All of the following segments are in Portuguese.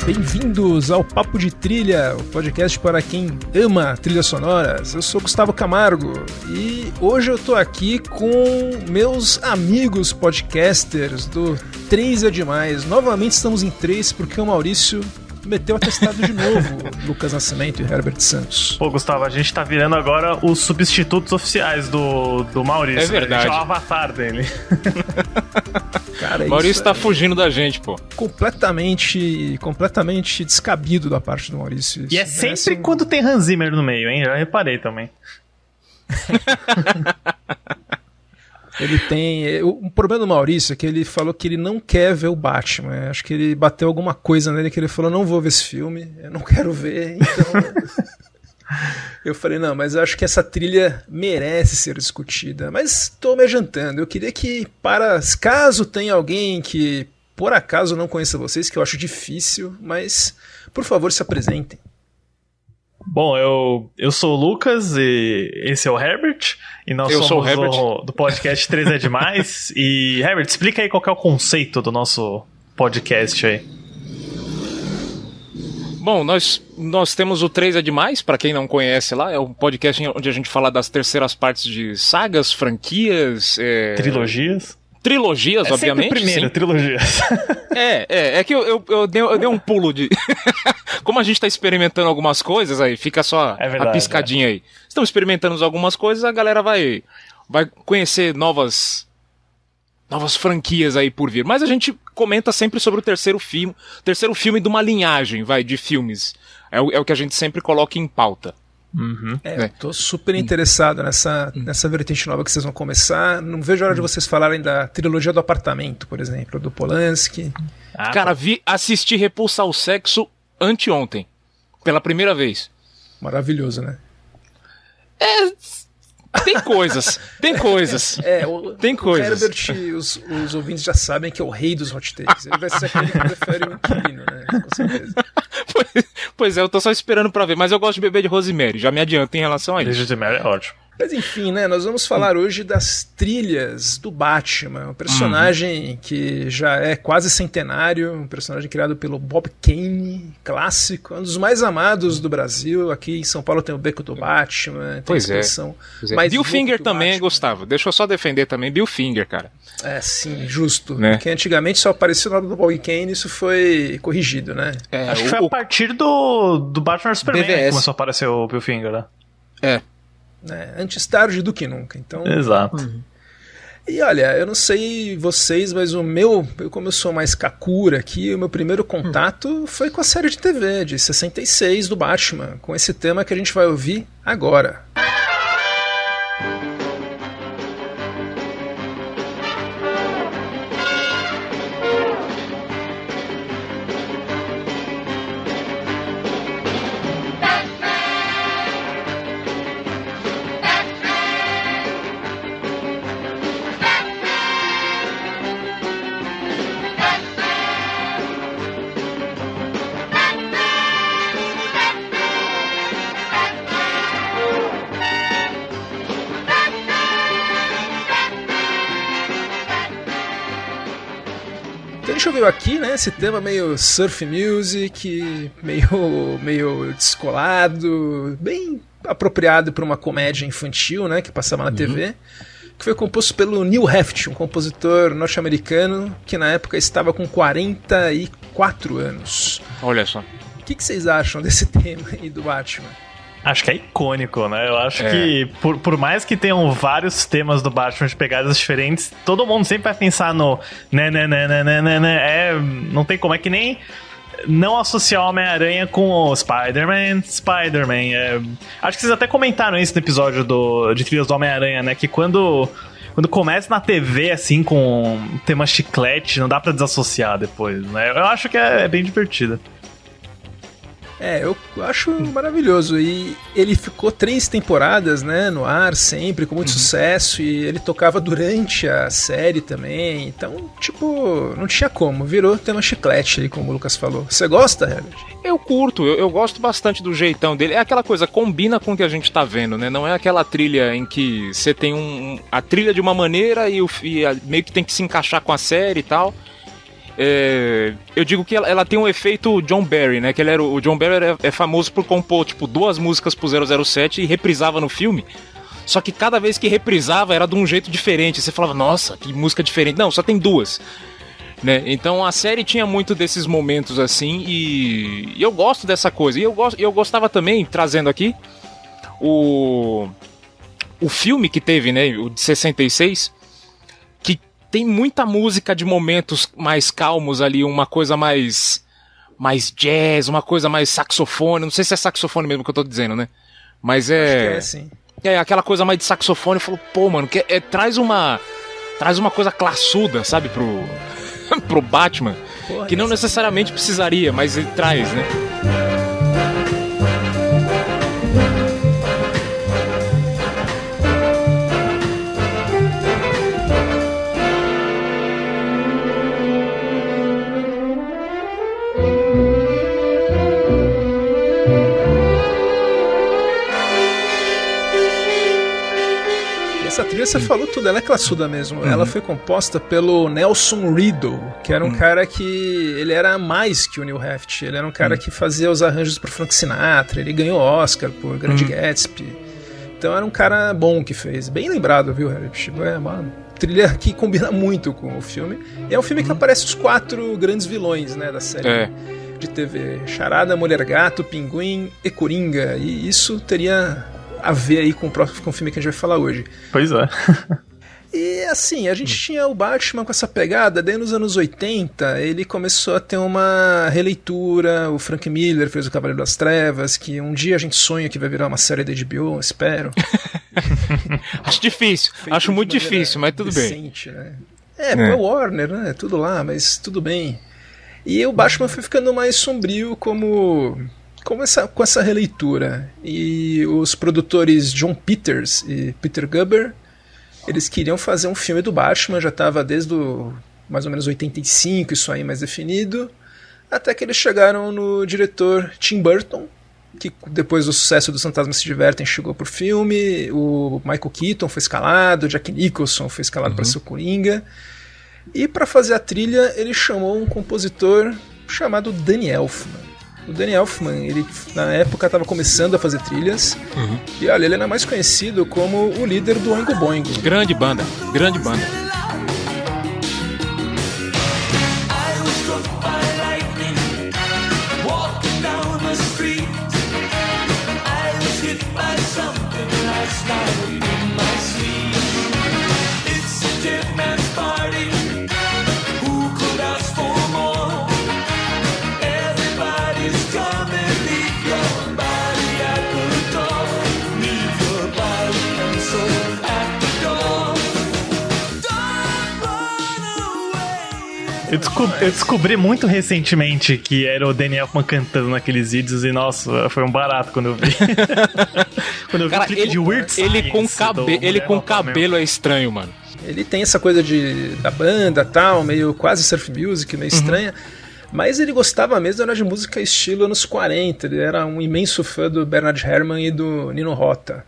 Bem-vindos ao Papo de Trilha, o podcast para quem ama trilhas sonoras. Eu sou Gustavo Camargo e hoje eu tô aqui com meus amigos podcasters do 3 é Demais. Novamente estamos em 3 porque o Maurício meteu atestado de novo, Lucas Nascimento e Herbert Santos. Pô, Gustavo, a gente tá virando agora os substitutos oficiais do Maurício. É verdade. A gente é o avatar dele. Cara, o Maurício tá fugindo da gente, pô. Completamente descabido da parte do Maurício. E é sempre quando tem Hans Zimmer no meio, hein? Já reparei também. Ele tem... O problema do Maurício é que ele falou que ele não quer ver o Batman. Acho que ele bateu alguma coisa nele que ele falou, não vou ver esse filme, eu não quero ver, então... Eu falei, não, mas eu acho que essa trilha merece ser discutida. Mas tô me adiantando. Eu queria que, caso tenha alguém que por acaso não conheça vocês, que eu acho difícil, mas por favor se apresentem. Bom, eu sou o Lucas e esse é o Herbert. E nós somos do podcast 3 é Demais. E Herbert, explica aí qual que é o conceito do nosso podcast aí. Bom, nós temos o 3 é Demais, pra quem não conhece lá, é um podcast onde a gente fala das terceiras partes de sagas, franquias... Trilogias, obviamente. Sempre primeiro, sim. Trilogias. É que eu dei um pulo de... Como a gente tá experimentando algumas coisas aí, fica só a piscadinha aí. Estamos experimentando algumas coisas, a galera vai conhecer novas franquias aí por vir. Mas a gente comenta sempre sobre o terceiro filme de uma linhagem, de filmes. É o que a gente sempre coloca em pauta. Uhum. Eu tô super interessado nessa vertente nova que vocês vão começar. Não vejo a hora de vocês falarem da trilogia do Apartamento, por exemplo, do Polanski. Cara, assisti Repulsa ao Sexo anteontem, pela primeira vez. Maravilhoso, né? Tem coisas. Tem coisas. O Herbert, os ouvintes já sabem que é o rei dos hot takes. Ele vai ser aquele que prefere o inquilino, né? Com certeza. Pois é, eu tô só esperando pra ver. Mas eu gosto de beber de Rosemary, já me adianto em relação a isso. Rosemary é ótimo. Mas enfim, né? Nós vamos falar hoje das trilhas do Batman, um personagem que já é quase centenário, um personagem criado pelo Bob Kane, clássico, um dos mais amados do Brasil. Aqui em São Paulo tem o Beco do Batman, tem pois a expressão mais Bill Finger também, Batman. Gustavo. Deixa eu só defender também Bill Finger, cara. Sim, justo. Né? Porque antigamente só aparecia o nome do Bob Kane e isso foi corrigido, né? Acho que foi a partir do Batman vs Superman que começou a aparecer o Bill Finger, né? Antes tarde do que nunca. Então, exato. E olha, eu não sei vocês, mas como eu sou mais Kakura aqui, o meu primeiro contato foi com a série de TV de 66 do Batman, com esse tema que a gente vai ouvir agora. A gente ouviu aqui, né, esse tema meio surf music, meio descolado, bem apropriado para uma comédia infantil, né, que passava na TV, que foi composto pelo Neil Heft, um compositor norte-americano que na época estava com 44 anos. Olha só. O que vocês acham desse tema aí do Batman? Acho que é icônico, né? Eu acho que, por mais que tenham vários temas do Batman de pegadas diferentes, todo mundo sempre vai pensar no... não tem como, é que nem não associar o Homem-Aranha com o Spider-Man. Acho que vocês até comentaram isso no episódio de trilhas do Homem-Aranha, né? Que quando começa na TV, assim, com tema chiclete, não dá pra desassociar depois, né? Eu acho que é bem divertido. Eu acho maravilhoso. E ele ficou 3 temporadas, né, no ar sempre, com muito sucesso. E ele tocava durante a série também. Então, tipo, não tinha como. Virou tema chiclete aí, como o Lucas falou. Você gosta, Herbert? Eu curto, eu gosto bastante do jeitão dele. É aquela coisa, combina com o que a gente tá vendo, né? Não é aquela trilha em que você tem a trilha de uma maneira e meio que tem que se encaixar com a série e tal. Eu digo que ela tem um efeito John Barry, né? Que o John Barry é famoso por compor, tipo, 2 músicas pro 007 e reprisava no filme. Só que cada vez que reprisava era de um jeito diferente. Você falava, nossa, que música diferente. Não, só tem 2. Né? Então a série tinha muito desses momentos assim e eu gosto dessa coisa. E eu gostava também, trazendo aqui, o filme que teve, né? O de 66, que tem muita música de momentos mais calmos ali, uma coisa mais jazz, uma coisa mais saxofone. Não sei se é saxofone mesmo que eu tô dizendo, né? Mas Acho que é, sim. Aquela coisa mais de saxofone. Eu falo, pô, mano, traz uma coisa classuda, sabe, pro Batman. Porra, que não necessariamente precisaria, mas ele traz, né? Essa trilha, você falou tudo, ela é classuda mesmo. Ela foi composta pelo Nelson Riddle, que era um cara que... Ele era mais que o Neil Heft. Ele era um cara que fazia os arranjos pro Frank Sinatra. Ele ganhou Oscar por Grande Gatsby. Então era um cara bom que fez. Bem lembrado, viu, Herbert? É uma trilha que combina muito com o filme. E é um filme que aparece os 4 grandes vilões, né, da série de TV. Charada, Mulher Gato, Pinguim e Coringa. E isso teria a ver aí com o filme que a gente vai falar hoje. Pois é. E assim, a gente tinha o Batman com essa pegada, daí nos anos 80 ele começou a ter uma releitura, o Frank Miller fez o Cavaleiro das Trevas, que um dia a gente sonha que vai virar uma série da HBO, espero. Acho difícil, acho muito difícil, mas tudo decente, bem. Né? Foi Warner, né? Tudo lá, mas tudo bem. E o Batman foi ficando mais sombrio com essa releitura. E os produtores John Peters e Peter Guber, eles queriam fazer um filme do Batman, já estava desde mais ou menos 85, isso aí mais definido, até que eles chegaram no diretor Tim Burton, que depois do sucesso do Fantasmas Se Divertem chegou pro filme, o Michael Keaton foi escalado, o Jack Nicholson foi escalado para ser o Coringa, e para fazer a trilha ele chamou um compositor chamado Danny Elfman. O Danny Elfman, ele na época estava começando a fazer trilhas, e olha, ele era mais conhecido como o líder do Oingo Boingo. Grande banda, grande banda. Eu descobri muito recentemente que era o Danny Elfman cantando naqueles vídeos e, nossa, foi um barato quando eu vi. Quando eu vi o clipe de Weird Science. Ele com cabelo é estranho, mano. Ele tem essa coisa da banda tal, meio quase surf music, meio estranha. Mas ele gostava mesmo era de música estilo anos 40. Ele era um imenso fã do Bernard Herrmann e do Nino Rota.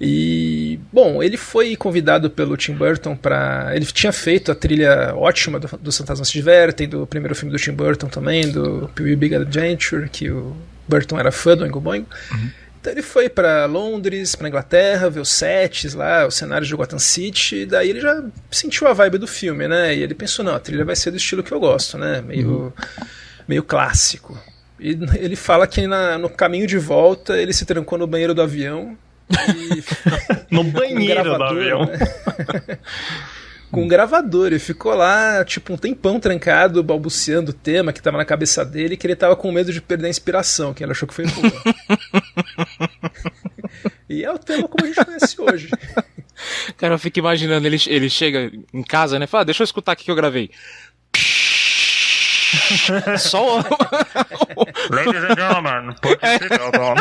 E, bom, ele foi convidado pelo Tim Burton para... Ele tinha feito a trilha ótima do Fantasmas Se Divertem, do primeiro filme do Tim Burton também, do Pee-wee Big Adventure, que o Burton era fã do Oingo Boingo. Então ele foi para Londres, para Inglaterra, ver os sets lá, os cenários de Gotham City, e daí ele já sentiu a vibe do filme, né? E ele pensou, não, a trilha vai ser do estilo que eu gosto, né? Meio clássico. E ele fala que no caminho de volta ele se trancou no banheiro do avião. No banheiro do avião. Né? Com um gravador, e ficou lá tipo um tempão trancado, balbuciando o tema que tava na cabeça dele, que ele tava com medo de perder a inspiração, que ele achou que foi boa. E é o tema como a gente conhece hoje. Cara, eu fico imaginando, ele chega em casa, né, fala, deixa eu escutar aqui que eu gravei. Só Ladies and gentlemen, put your seatbelt on.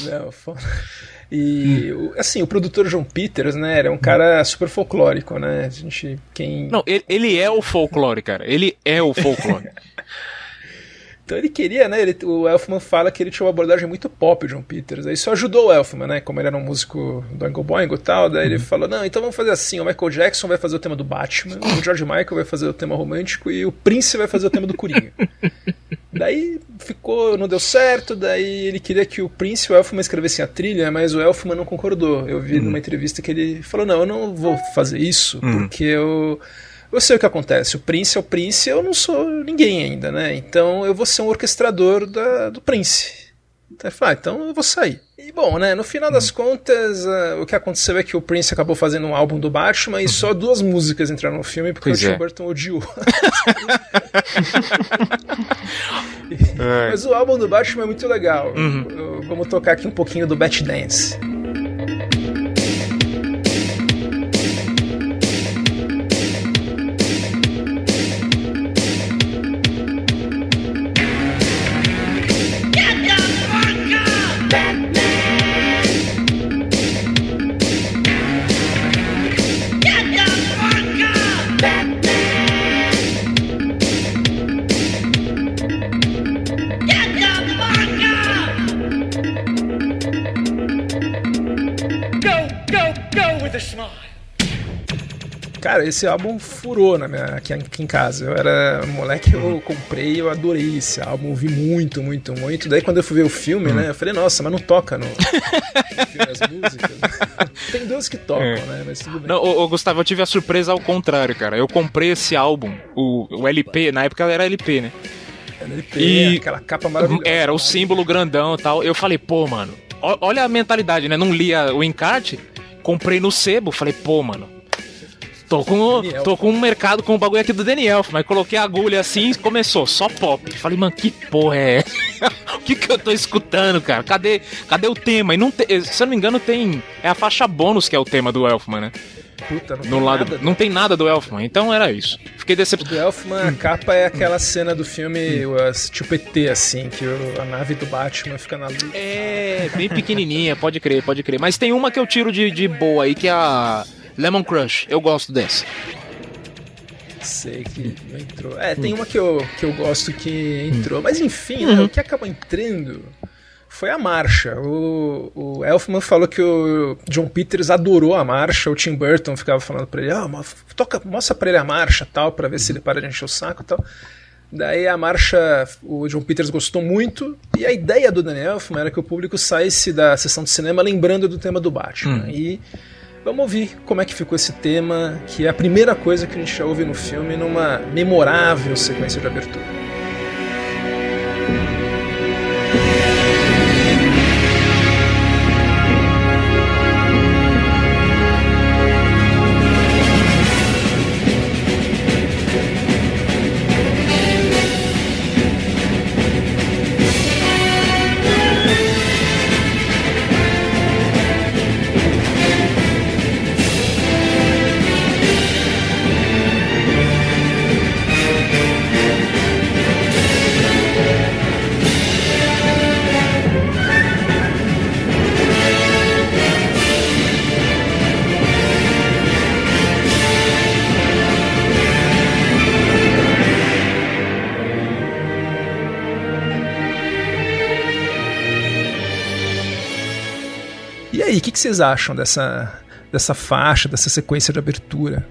Não, e, assim, o produtor John Peters, né, era um cara super folclórico, né, Não, ele é o folclore, cara, ele é o folclore. Então ele queria, né, o Elfman fala que ele tinha uma abordagem muito pop, o John Peters, aí isso ajudou o Elfman, né, como ele era um músico do Oingo Boingo e tal, daí ele falou, não, então vamos fazer assim, o Michael Jackson vai fazer o tema do Batman, o George Michael vai fazer o tema romântico e o Prince vai fazer o tema do Coringa. Daí não deu certo, daí ele queria que o Prince e o Elfman escrevessem a trilha, mas o Elfman não concordou. Eu vi numa entrevista que ele falou, não, eu não vou fazer isso, porque eu sei o que acontece, o Prince é o Prince, eu não sou ninguém ainda, né? Então eu vou ser um orquestrador do Prince. Então ele falou, então eu vou sair. E bom, né, no final das contas, o que aconteceu é que o Prince acabou fazendo um álbum do Batman e só 2 músicas entraram no filme porque o Tim Burton odiou. Mas o álbum do Batman é muito legal. Vamos tocar aqui um pouquinho do Bat Dance. Cara, esse álbum furou aqui em casa. Eu era moleque, eu comprei, eu adorei esse álbum, ouvi muito, muito, muito. Daí quando eu fui ver o filme, né, eu falei, nossa, mas não toca no filme as músicas. Tem 2 que tocam, né, mas tudo bem. Não, Gustavo, eu tive a surpresa ao contrário, cara. Eu comprei esse álbum, o LP, na época era LP, né? LP, e aquela capa maravilhosa. Era o símbolo grandão e tal. Eu falei, pô, mano, olha a mentalidade, né? Não lia o encarte, comprei no sebo, falei, pô, mano, tô com um mercado com o bagulho aqui do Daniel, mas coloquei a agulha assim e começou, só pop. Falei, mano, que porra é essa? O que eu tô escutando, cara? Cadê o tema? E não se eu não me engano, é a faixa bônus que é o tema do Elfman, né? Puta, não no tem lado, nada. Não tem nada do Elfman, então era isso. Fiquei decepcionado. Do Elfman, a capa é aquela cena do filme tipo ET, assim, que a nave do Batman fica na luz. É, bem pequenininha, pode crer. Mas tem uma que eu tiro de boa aí, que é a Lemon Crush. Eu gosto dessa. Sei que não entrou. Tem uma que eu gosto que entrou. Mas enfim, né, o que acabou entrando foi a marcha. O Elfman falou que o John Peters adorou a marcha, o Tim Burton ficava falando pra ele, mostra pra ele a marcha, tal, pra ver se ele para de encher o saco e tal. Daí a marcha, o John Peters gostou muito, e a ideia do Danny Elfman era que o público saísse da sessão de cinema lembrando do tema do Batman. E vamos ouvir como é que ficou esse tema, que é a primeira coisa que a gente já ouve no filme, numa memorável sequência de abertura. E aí, o que vocês acham dessa faixa, dessa sequência de abertura?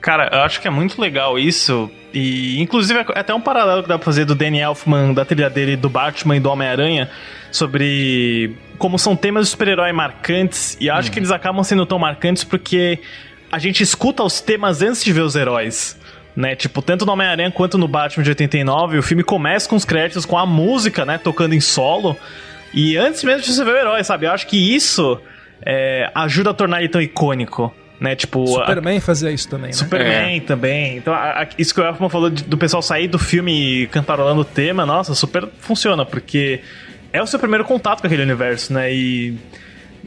Cara, eu acho que é muito legal isso. E inclusive é até um paralelo que dá pra fazer do Danny Elfman, da trilha dele, do Batman e do Homem-Aranha, sobre como são temas de super-herói marcantes. E eu acho que eles acabam sendo tão marcantes porque a gente escuta os temas antes de ver os heróis, né? Tipo, tanto no Homem-Aranha quanto no Batman de 89, o filme começa com os créditos, com a música, né, tocando em solo. E antes mesmo de você ver o herói, sabe? Eu acho que isso ajuda a tornar ele tão icônico, né? Tipo, Superman fazia isso também, né? Superman também. Então, isso que o Elfman falou do pessoal sair do filme cantarolando o tema, nossa, super funciona, porque é o seu primeiro contato com aquele universo, né? E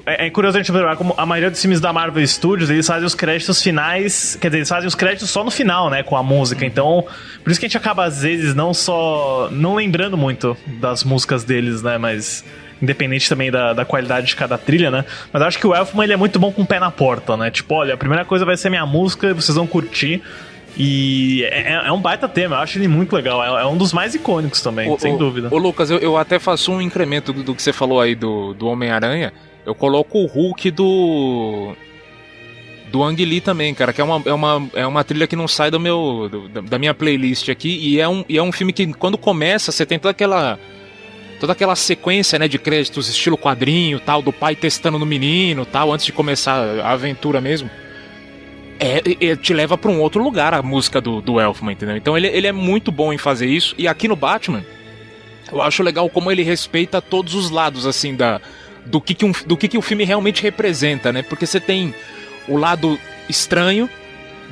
É curioso a gente observar como a maioria dos filmes da Marvel Studios, eles fazem os créditos finais, quer dizer, eles fazem os créditos só no final, né, com a música. Então, por isso que a gente acaba, às vezes, não lembrando muito das músicas deles, né, mas independente também da qualidade de cada trilha, né. Mas eu acho que o Elfman, ele é muito bom com o pé na porta, né, tipo, olha, a primeira coisa vai ser minha música, vocês vão curtir. E é um baita tema, eu acho ele muito legal. É um dos mais icônicos também, sem dúvida. Ô Lucas, eu até faço um incremento do que você falou aí do Homem-Aranha. Eu coloco o Hulk do Ang Lee também, cara, que é uma trilha que não sai da minha playlist aqui. E é um filme que, quando começa, você tem toda aquela sequência, né, de créditos, estilo quadrinho, tal, do pai testando no menino, tal, antes de começar a aventura mesmo. Te leva pra um outro lugar a música do Elfman, entendeu? Então ele é muito bom em fazer isso. E aqui no Batman, eu acho legal como ele respeita todos os lados, assim, do que o filme realmente representa, né? Porque você tem o lado estranho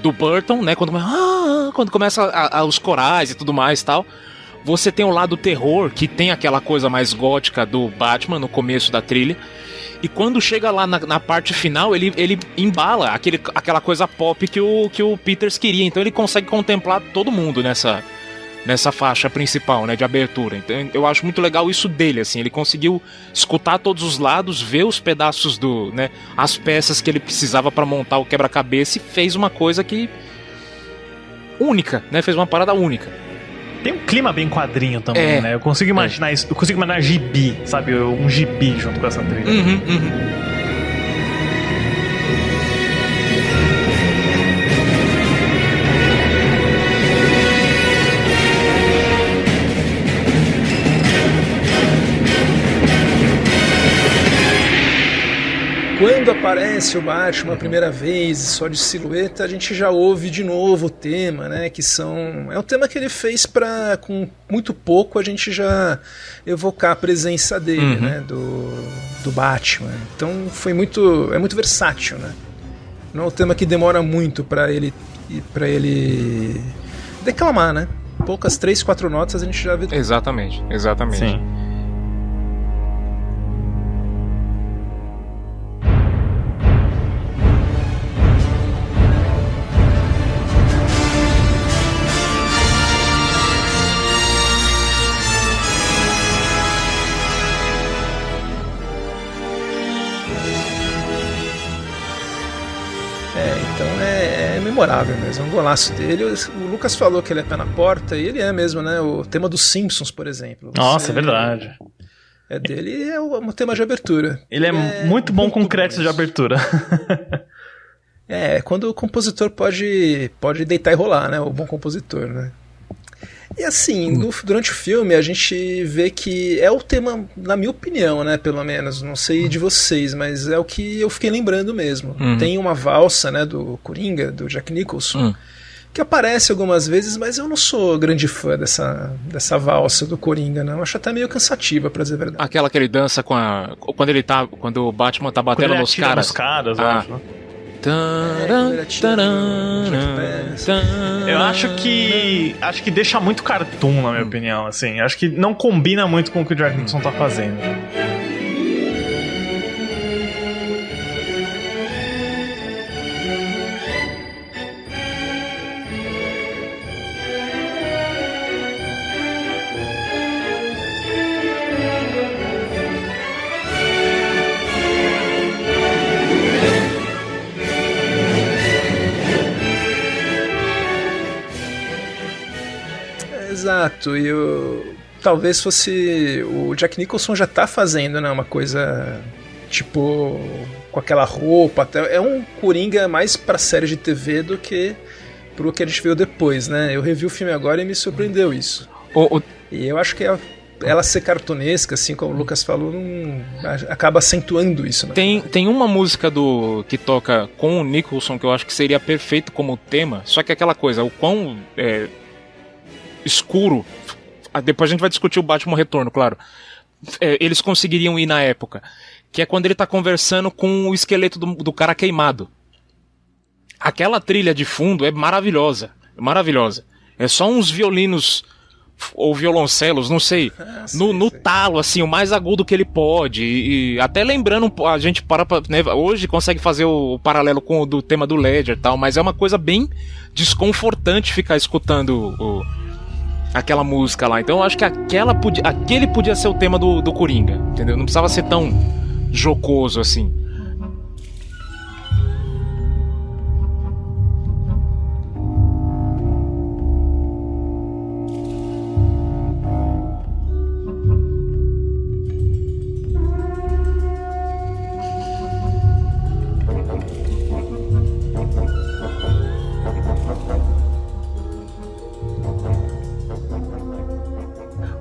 do Burton, né? Quando começa os corais e tudo mais e tal. Você tem o lado terror, que tem aquela coisa mais gótica do Batman no começo da trilha. E quando chega lá na parte final, ele embala aquela coisa pop que o Peters queria. Então ele consegue contemplar todo mundo nessa faixa principal, né, de abertura. Então eu acho muito legal isso dele, assim. Ele conseguiu escutar todos os lados, ver os pedaços né, as peças que ele precisava para montar o quebra-cabeça e fez uma coisa única, né? Fez uma parada única. Tem um clima bem quadrinho também, né? Eu consigo imaginar isso. Eu consigo imaginar gibi, sabe? Um gibi junto com essa trilha. Quando aparece o Batman a primeira vez, só de silhueta, a gente já ouve de novo o tema, né? É um tema que ele fez para, com muito pouco, a gente já evocar a presença dele, né? Do Batman. Então é muito versátil, né? Não é um tema que demora muito para ele declamar, né? Poucas 3, 4 notas a gente já vê. Exatamente. Sim. Memorável mesmo, é um golaço dele. O Lucas falou que ele é pé na porta, e ele é mesmo, né? O tema dos Simpsons, por exemplo. Nossa, é verdade. É dele, é um tema de abertura. Ele é muito bom com créditos de abertura. Quando o compositor pode deitar e rolar, né? O bom compositor, né? E assim, durante o filme a gente vê que é o tema, na minha opinião, né, pelo menos, não sei de vocês, mas é o que eu fiquei lembrando mesmo. Tem uma valsa, né, do Coringa, do Jack Nicholson, que aparece algumas vezes, mas eu não sou grande fã dessa valsa do Coringa, não. Eu acho até meio cansativa, pra dizer a verdade. Aquela que ele dança quando o Batman tá batendo nos caras. Eu acho, né? Eu acho que deixa muito cartoon, na minha opinião, assim. Acho que não combina muito com o que o Jack Nicholson tá fazendo. Exato, e talvez fosse o Jack Nicholson já tá fazendo, né, uma coisa tipo com aquela roupa, até é um Coringa mais pra série de TV do que pro que a gente viu depois, né? Eu revi o filme agora e me surpreendeu isso. E eu acho que ela ser cartunesca, assim como o Lucas falou, acaba acentuando isso, né? Tem uma música que toca com o Nicholson que eu acho que seria perfeito como tema, só que aquela coisa, o quão escuro, depois a gente vai discutir o Batman Retorno, claro, eles conseguiriam ir na época, que é quando ele tá conversando com o esqueleto do cara queimado. Aquela trilha de fundo é maravilhosa, é só uns violinos ou violoncelos, não sei, no talo, assim, o mais agudo que ele pode. E até lembrando, a gente né, hoje consegue fazer o paralelo com o do tema do Ledger e tal, mas é uma coisa bem desconfortante ficar escutando aquela música lá. Então eu acho que aquele podia ser o tema do Coringa, entendeu? Não precisava ser tão jocoso assim.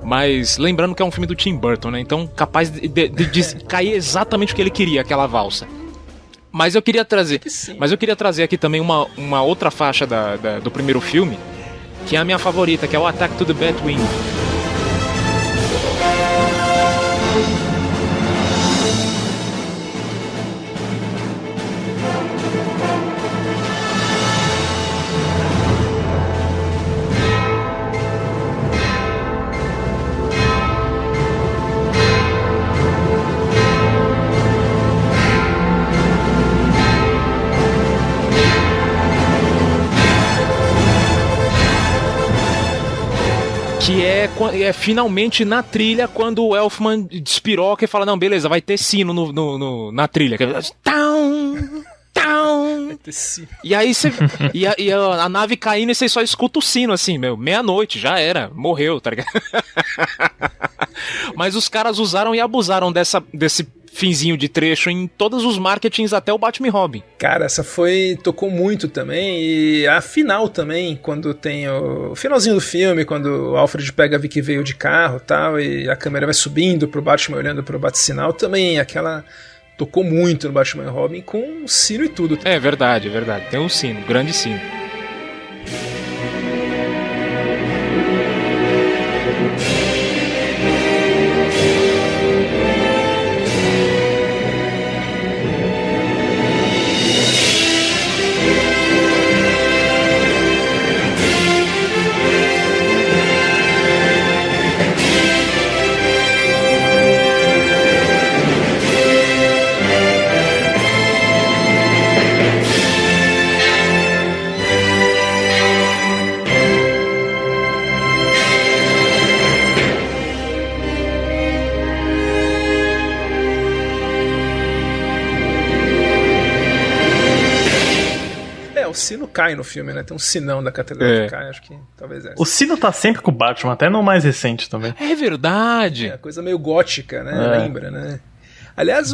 Mas lembrando que é um filme do Tim Burton, né? Então capaz de cair exatamente o que ele queria, aquela valsa. Mas eu queria trazer aqui também uma outra faixa do primeiro filme, que é a minha favorita, que é o Attack to the Batwing. Que é finalmente na trilha quando o Elfman despiroca e fala, não, beleza, vai ter sino na trilha. Vai ter sino. E aí a nave caindo e você só escuta o sino, assim, meia-noite, já era, morreu, tá ligado? Mas os caras usaram e abusaram desse finzinho de trecho em todos os marketings, até o Batman e Robin. Cara, essa tocou muito também, e a final também, quando tem o finalzinho do filme, quando o Alfred pega a Vicky Vale de carro e tal, e a câmera vai subindo pro Batman olhando pro bate-sinal, também aquela tocou muito no Batman e Robin, com sino e tudo. É verdade, tem um sino, grande sino. O sino cai no filme, né? Tem um sinão da catedral que cai, acho que talvez é. O sino tá sempre com o Batman, até no mais recente também. É verdade. É, coisa meio gótica, né? Lembra, né? Aliás,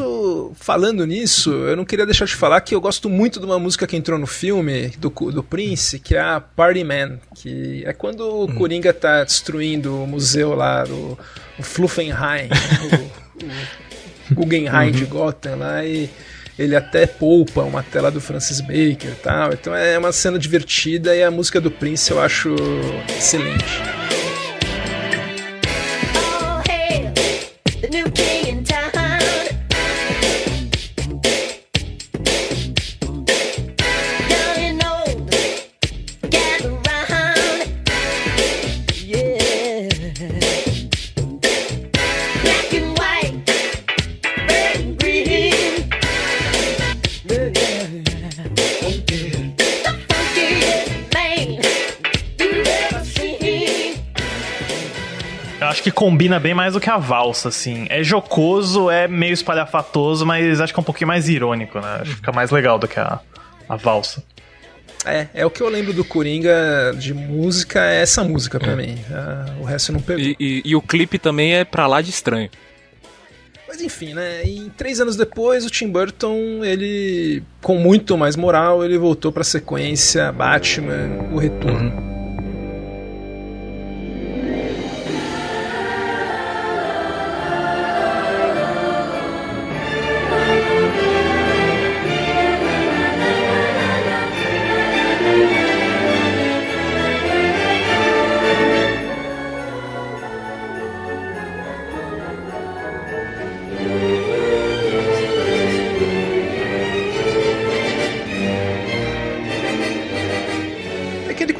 falando nisso, eu não queria deixar de falar que eu gosto muito de uma música que entrou no filme do Prince, que é a Party Man, que é quando o Coringa tá destruindo o museu lá, o Fluffenheim, o Guggenheim de Gotham lá, e ele até poupa uma tela do Francis Bacon e tal. Então é uma cena divertida, e a música do Prince eu acho excelente. Oh, hey, the new king in town. Young and old, gather round. Yeah. Black and white, red and green. Eu acho que combina bem mais do que a valsa, assim. É jocoso, é meio espalhafatoso, mas acho que é um pouquinho mais irônico, né? Acho que fica mais legal do que a valsa. É o que eu lembro do Coringa de música, é essa música pra mim. O resto eu não pegou. E o clipe também é pra lá de estranho. Mas enfim, né? E 3 anos depois, o Tim Burton, ele, com muito mais moral, ele voltou pra sequência Batman, o Retorno.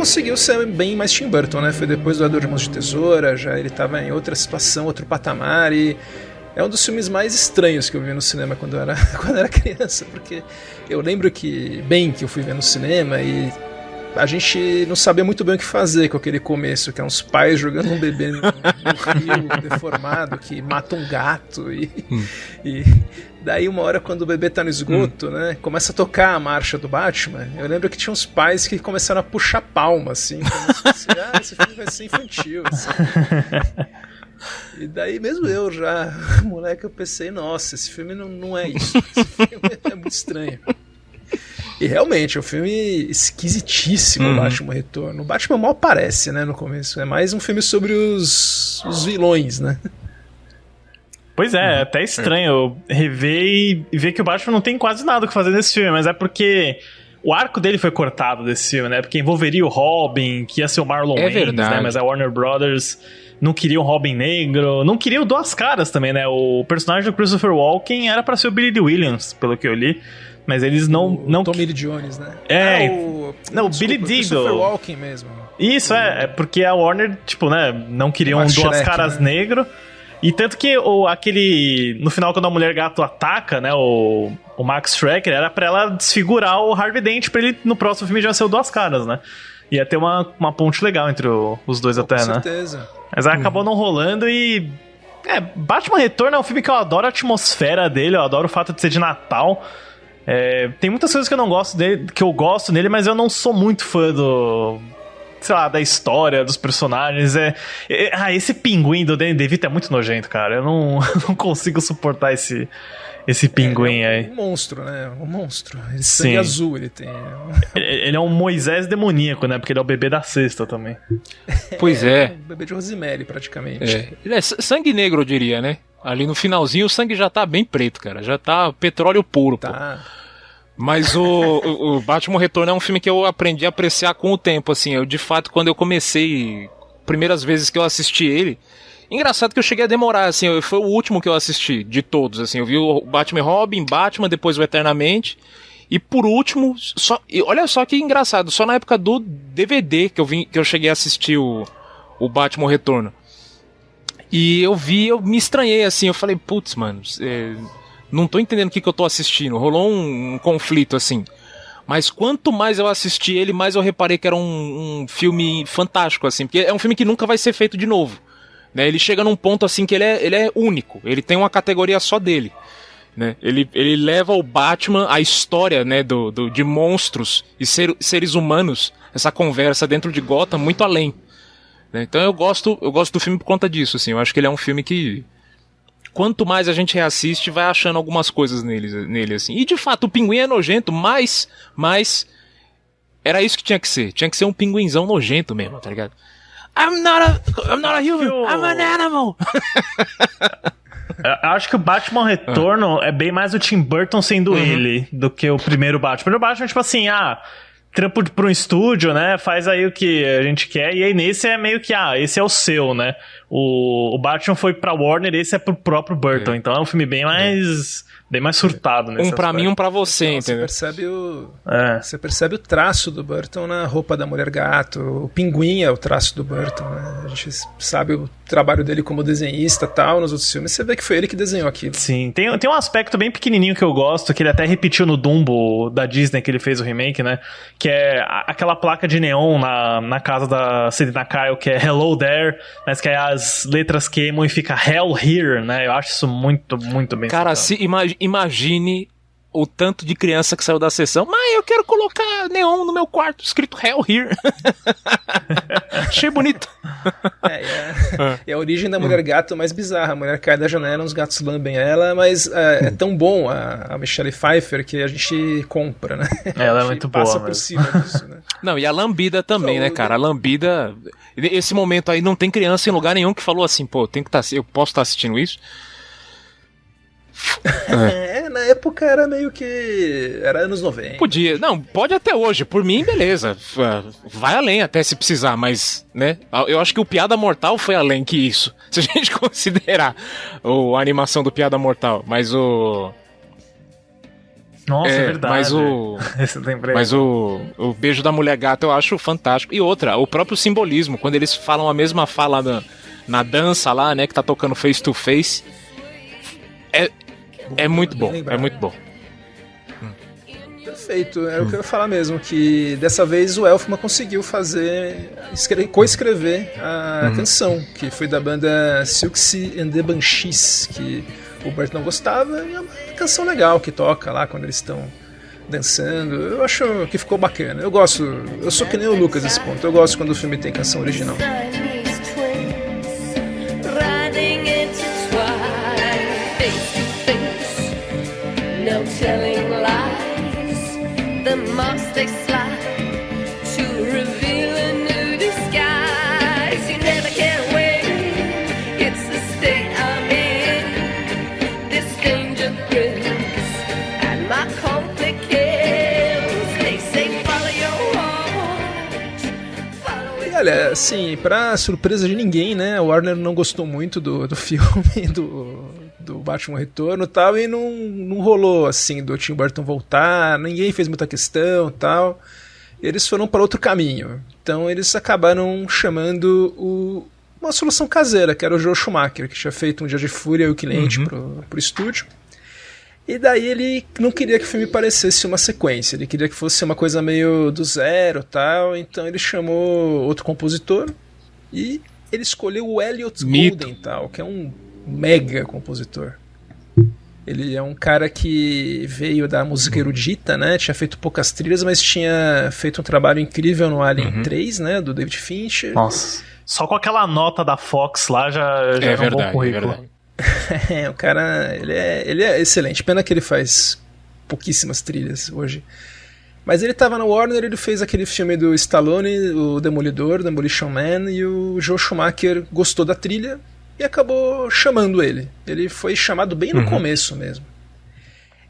conseguiu ser bem mais Tim Burton, né? Foi depois do Ador de Mãos de Tesoura, já ele tava em outra situação, outro patamar, e é um dos filmes mais estranhos que eu vi no cinema quando eu era criança, porque eu lembro que eu fui ver no cinema e a gente não sabia muito bem o que fazer com aquele começo, que é uns pais jogando um bebê no rio deformado, que mata um gato e daí uma hora quando o bebê tá no esgoto, né, começa a tocar a marcha do Batman. Eu lembro que tinha uns pais que começaram a puxar palma, assim, como se fosse, esse filme vai ser infantil, assim. E daí mesmo eu já, moleque, eu pensei, nossa, esse filme não é isso, esse filme é muito estranho. E realmente, é um filme esquisitíssimo, o Batman Retorno. O Batman mal aparece, né, no começo. É mais um filme sobre os vilões, né? Pois é até estranho rever e ver que o Batman não tem quase nada o que fazer nesse filme, mas é porque o arco dele foi cortado desse filme, né? Porque envolveria o Robin, que ia ser o Marlon Wayans, né? Mas a Warner Brothers não queria um Robin negro, não queria o Duas Caras também, né? O personagem do Christopher Walken era pra ser o Billy Dee Williams, pelo que eu li. Mas eles não... O Tommy Lee Jones, né? O Billy Dee do... Christopher Walken mesmo. Isso, é porque a Warner, tipo, né, não queria um Duas Caras, né, negro. E tanto que aquele... No final, quando a Mulher Gato ataca, né, o Max Schrecker, era pra ela desfigurar o Harvey Dent pra ele, no próximo filme, já ser o Duas Caras, né? Ia ter uma ponte legal entre os dois até, né? Com certeza. Mas acabou não rolando e... Batman Retorno é um filme que eu adoro a atmosfera dele, eu adoro o fato de ser de Natal. Tem muitas coisas que eu não gosto dele, que eu gosto nele, mas eu não sou muito fã sei lá, da história, dos personagens. Esse pinguim do Danny DeVito é muito nojento, cara. Eu não consigo suportar esse pinguim aí. Um monstro, né? Um monstro. Ele sangue azul, ele tem. Ele é um Moisés demoníaco, né? Porque ele é o bebê da cesta também. Pois é. Um bebê de Rosemary, praticamente. Ele é sangue negro, eu diria, né? Ali no finalzinho o sangue já tá bem preto, cara. Já tá petróleo puro, pô. Mas o Batman Retorno é um filme que eu aprendi a apreciar com o tempo, assim. Eu, de fato, quando eu comecei, primeiras vezes que eu assisti ele, engraçado que eu cheguei a demorar, assim, foi o último que eu assisti de todos, assim. Eu vi o Batman Robin, Batman, depois o Eternamente, e por último, olha só que engraçado, só na época do DVD que eu cheguei a assistir o Batman Retorno. E eu me estranhei, assim, eu falei, putz, mano, não tô entendendo o que eu tô assistindo. Rolou um conflito, assim. Mas quanto mais eu assisti ele, mais eu reparei que era um filme fantástico, assim. Porque é um filme que nunca vai ser feito de novo, né? Ele chega num ponto, assim, que ele é único. Ele tem uma categoria só dele, né? Ele leva o Batman, a história, né, de monstros e seres humanos, essa conversa dentro de Gotham, muito além, né? Então eu gosto do filme por conta disso, assim. Eu acho que ele é um filme que... Quanto mais a gente reassiste, vai achando algumas coisas nele, assim. E, de fato, o pinguim é nojento, mas era isso que tinha que ser. Tinha que ser um pinguinzão nojento mesmo, tá ligado? I'm not a human, I'm an animal. Eu acho que o Batman Retorno é bem mais o Tim Burton sendo ele do que o primeiro Batman. O primeiro Batman é tipo assim, trampo pra um estúdio, né? Faz aí o que a gente quer. E aí nesse é meio que, esse é o seu, né? O Batman foi pra Warner, esse é pro próprio Burton. Então é um filme bem mais surtado nesse pra mim, um pra você, então, entendeu? Você percebe o traço do Burton na roupa da Mulher Gato. O pinguim é o traço do Burton, né? A gente sabe o trabalho dele como desenhista e tal, nos outros filmes. Você vê que foi ele que desenhou aquilo. Sim, tem um aspecto bem pequenininho que eu gosto, que ele até repetiu no Dumbo da Disney, que ele fez o remake, né? Que é aquela placa de neon na casa da Sidney Kyle, que é Hello There, mas que aí as letras queimam e fica Hell Here, né? Eu acho isso muito, muito bem. Cara, imagine o tanto de criança que saiu da sessão. Mãe, eu quero colocar neon no meu quarto, escrito Hell Here. Achei bonito. É a origem da Mulher Gato mais bizarra. A mulher cai da janela, os gatos lambem ela, mas é tão bom a Michelle Pfeiffer que a gente compra, né? Ela é muito boa. Passa por cima disso, né? Não, e a lambida também, né, cara? A lambida... Esse momento aí não tem criança em lugar nenhum que falou assim, pô, eu posso estar assistindo isso? Na época era meio que... Era anos 90. Podia, não, pode até hoje. Por mim, beleza. Vai além até se precisar, mas, né? Eu acho que o Piada Mortal foi além que isso. Se a gente considerar a animação do Piada Mortal. Mas Nossa, é verdade. Mas o beijo da mulher gata eu acho fantástico. E outra, o próprio simbolismo, quando eles falam a mesma fala na dança lá, né, que tá tocando Face to Face, é muito bom, é muito bom. Perfeito, era o que eu ia falar mesmo, que dessa vez o Elfman conseguiu coescrever a canção, que foi da banda Siouxsie and the Banshees, que o Burt não gostava, e é uma canção legal que toca lá quando eles estão dançando. Eu acho que ficou bacana. Eu sou que nem o Lucas nesse ponto, eu gosto quando o filme tem canção original. The moss they slide to reveal a new disguise. You never can win. It's the state I'm in. This danger thrills and my conflict kills. They say follow your heart. E olha, assim, pra surpresa de ninguém, né? O Warner não gostou muito do filme, do Batman Retorno e tal, e não rolou assim do Tim Burton voltar, ninguém fez muita questão e tal. Eles foram para outro caminho. Então eles acabaram chamando uma solução caseira, que era o Joel Schumacher, que tinha feito Um Dia de Fúria e o cliente pro estúdio. E daí ele não queria que o filme parecesse uma sequência, ele queria que fosse uma coisa meio do zero e tal, então ele chamou outro compositor e ele escolheu o Elliot Goldenthal, que é um mega compositor. Ele é um cara que veio da música erudita, né? Tinha feito poucas trilhas, mas tinha feito um trabalho incrível no Alien 3, né? Do David Fincher. Nossa, só com aquela nota da Fox lá já é um bom currículo. O cara, ele é excelente. Pena que ele faz pouquíssimas trilhas hoje. Mas ele tava na Warner, ele fez aquele filme do Stallone, o Demolidor, Demolition Man, e o Joel Schumacher gostou da trilha e acabou chamando ele. Ele foi chamado bem no começo mesmo.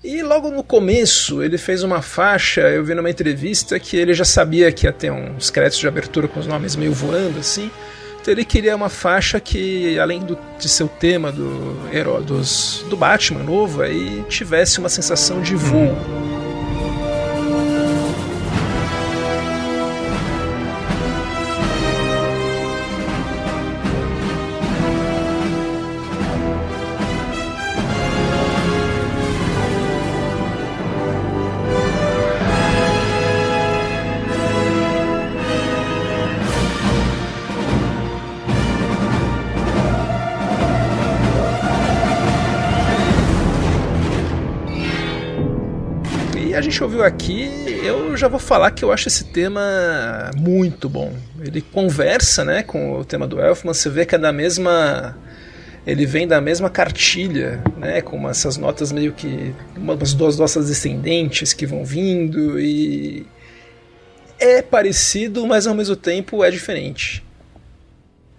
E logo no começo ele fez uma faixa, eu vi numa entrevista que ele já sabia que ia ter uns créditos de abertura com os nomes meio voando assim. Então ele queria uma faixa que, além de ser o tema do Batman novo, aí tivesse uma sensação de voo. A gente ouviu aqui, eu já vou falar que eu acho esse tema muito bom. Ele conversa, né, com o tema do Elfman, você vê que é da mesma... Ele vem da mesma cartilha, né, com essas notas meio que... umas duas notas descendentes que vão vindo e... É parecido, mas ao mesmo tempo é diferente.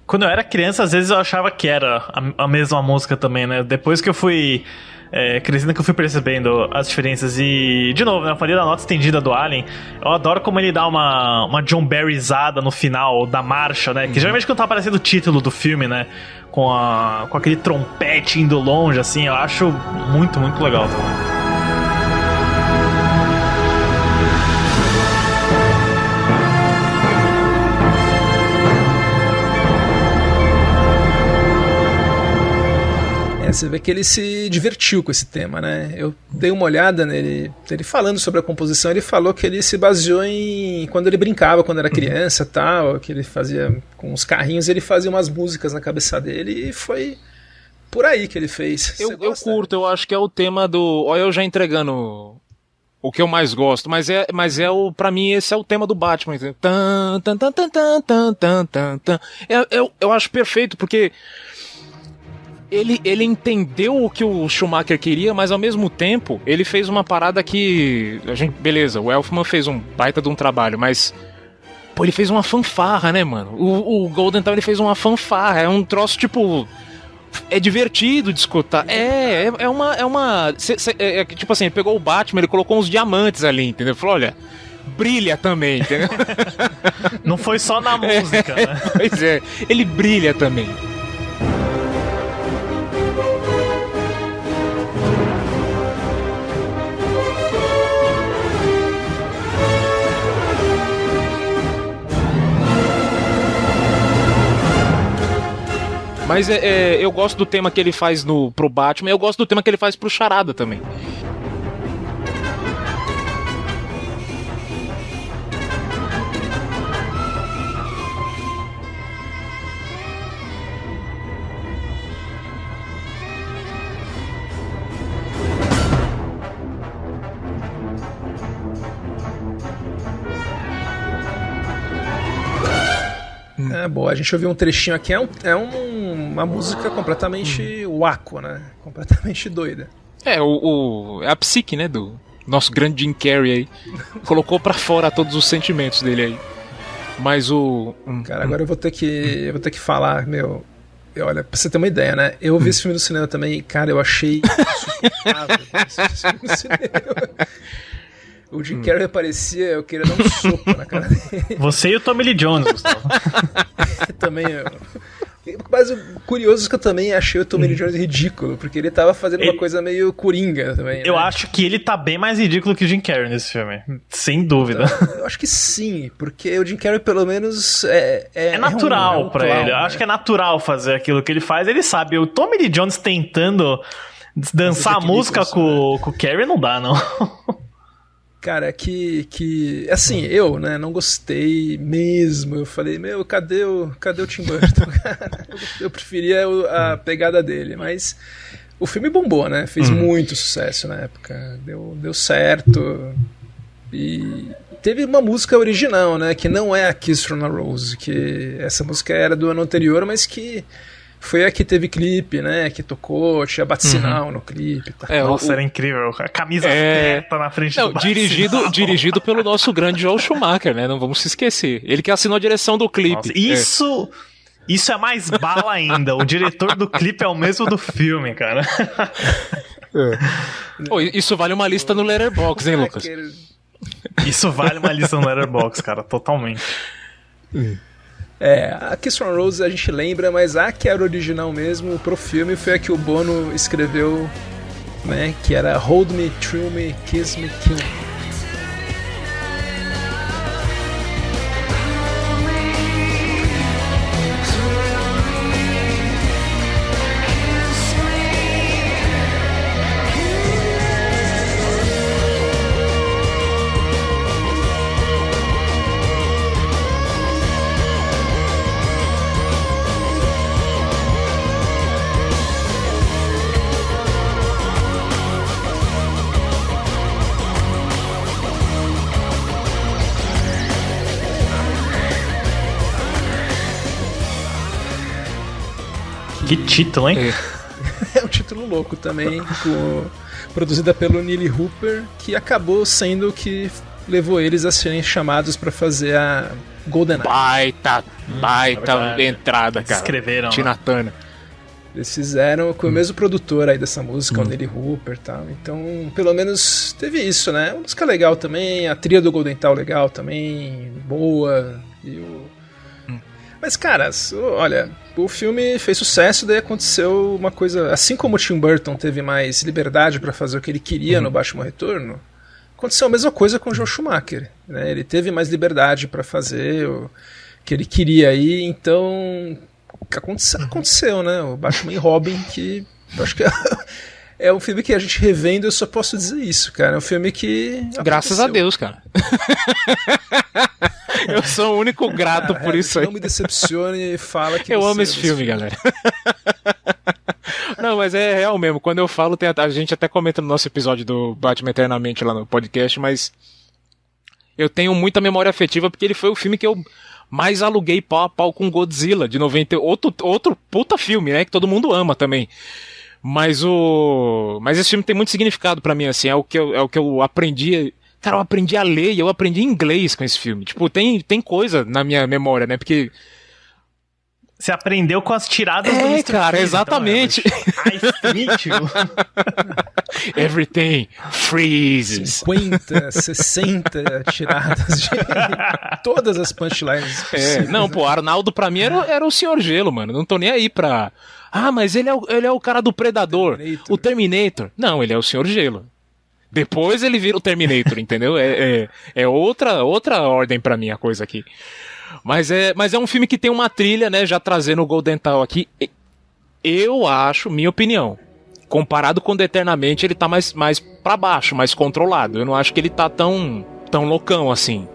Quando eu era criança, às vezes eu achava que era a mesma música também, né? Depois que eu fui... crescendo, que eu fui percebendo as diferenças. E, de novo, né, eu falei da nota estendida do Alien. Eu adoro como ele dá uma John Barryzada no final da marcha, né? Que geralmente quando tá aparecendo o título do filme, né, com aquele trompete indo longe, assim, eu acho muito, muito legal também. Você vê que ele se divertiu com esse tema, né? Eu dei uma olhada nele, ele falando sobre a composição, ele falou que ele se baseou em quando ele brincava, quando era criança, tal, que ele fazia com os carrinhos, ele fazia umas músicas na cabeça dele e foi por aí que ele fez. Eu curto, eu acho que é o tema do... Olha, eu já entregando o que eu mais gosto, mas pra mim esse é o tema do Batman. Eu acho perfeito, porque ele entendeu o que o Schumacher queria, mas ao mesmo tempo ele fez uma parada que... beleza, o Elfman fez um baita de um trabalho, mas... Pô, ele fez uma fanfarra, né, mano? O Goldenthal, ele fez uma fanfarra, é um troço, tipo... É divertido de escutar. É uma... tipo assim, ele pegou o Batman, ele colocou uns diamantes ali, entendeu? Falou, olha... Brilha também, entendeu? Não foi só na música, né? Pois é, ele brilha também. Mas eu gosto do tema que ele faz pro Batman, eu gosto do tema que ele faz pro Charada também. Boa, a gente ouviu um trechinho aqui, uma música completamente waco, né? Completamente doida. É a psique, né, do nosso grande Jim Carrey aí. Colocou pra fora todos os sentimentos dele aí. Mas Cara, agora eu vou ter que falar, meu... Olha, pra você ter uma ideia, né? Eu vi esse filme no cinema também, cara, eu achei insuportável esse filme no cinema. O Jim Carrey parecia, eu queria dar um soco na cara dele. Você e o Tommy Lee Jones, Gustavo. Também Mas o curioso é que eu também achei o Tommy Lee Jones ridículo, porque ele tava fazendo uma coisa meio coringa também. Eu né? acho que ele tá bem mais ridículo que o Jim Carrey nesse filme. Sem dúvida. Então, eu acho que sim, porque o Jim Carrey pelo menos é natural pra clown, ele. Eu né? acho que é natural fazer aquilo que ele faz. Ele sabe. O Tommy Lee Jones tentando dançar a música com o Carrey não dá, não. Cara, assim, eu, né, não gostei mesmo. Eu falei, meu, cadê o Tim Burton? Eu preferia a pegada dele, mas o filme bombou, né? Fez muito sucesso na época. Deu certo. E teve uma música original, né, que não é a Kiss from a Rose, que essa música era do ano anterior, mas que foi a que teve clipe, né? Que tocou, tinha bate-sinal no clipe. Tá. Nossa, era incrível. A camisa aberta na frente do bate-sinal. Dirigido pelo nosso grande Joel Schumacher, né? Não vamos se esquecer. Ele que assinou a direção do clipe. Nossa, isso é mais bala ainda. O diretor do clipe é o mesmo do filme, cara. Isso vale uma lista no Letterboxd, hein, Lucas? Isso vale uma lista no Letterboxd, cara. Totalmente. A Kiss from a Rose a gente lembra, mas a que era original mesmo pro filme foi a que o Bono escreveu, né, que era Hold Me, Thrill Me, Kiss Me, Kill Me. Que título, hein? É um título louco também, produzida pelo Neil Hooper, que acabou sendo o que levou eles a serem chamados pra fazer a GoldenEye. Baita entrada, cara. Escreveram. Tina Turner. Eles fizeram com o mesmo produtor aí dessa música, o Neil Hooper e tal. Então, pelo menos teve isso, né? Uma música legal também, a trilha do Golden Tal legal também, boa. Mas, cara, olha, o filme fez sucesso, daí aconteceu uma coisa... Assim como o Tim Burton teve mais liberdade pra fazer o que ele queria no Batman Retorno, aconteceu a mesma coisa com o Joel Schumacher, né? Ele teve mais liberdade pra fazer o que ele queria aí, então... Aconteceu, né? O Batman e Robin, que eu acho que é um filme que a gente revendo, eu só posso dizer isso, cara. É um filme que... Graças a Deus, cara. Eu sou o único grato por isso aí. Não me decepcione e fala que eu amo esse filme, galera. Não, mas é real mesmo. Quando eu falo, a gente até comenta no nosso episódio do Batman Eternamente lá no podcast, mas eu tenho muita memória afetiva porque ele foi o filme que eu mais aluguei pau a pau com Godzilla de 90. Outro puta filme, né? Que todo mundo ama também. Mas esse filme tem muito significado pra mim, assim. É o que eu aprendi. Cara, eu aprendi a ler e eu aprendi inglês com esse filme. Tipo, tem coisa na minha memória, né? Porque... Você aprendeu com as tiradas do Mr. cara, Freeze, exatamente. Então, Everything freezes. 50, 60 tiradas de todas as punchlines possíveis. Não, pô, Arnaldo pra mim era o Senhor Gelo, mano. Não tô nem aí pra... Ah, mas ele é o cara do Predador, o Terminator. Não, ele é o Senhor Gelo. Depois ele vira o Terminator, entendeu? É outra ordem pra mim a coisa aqui. Mas é um filme que tem uma trilha, né? Já trazendo o Golden Tal aqui. Eu acho, minha opinião, comparado com o do Eternamente, ele tá mais pra baixo, mais controlado. Eu não acho que ele tá tão loucão assim.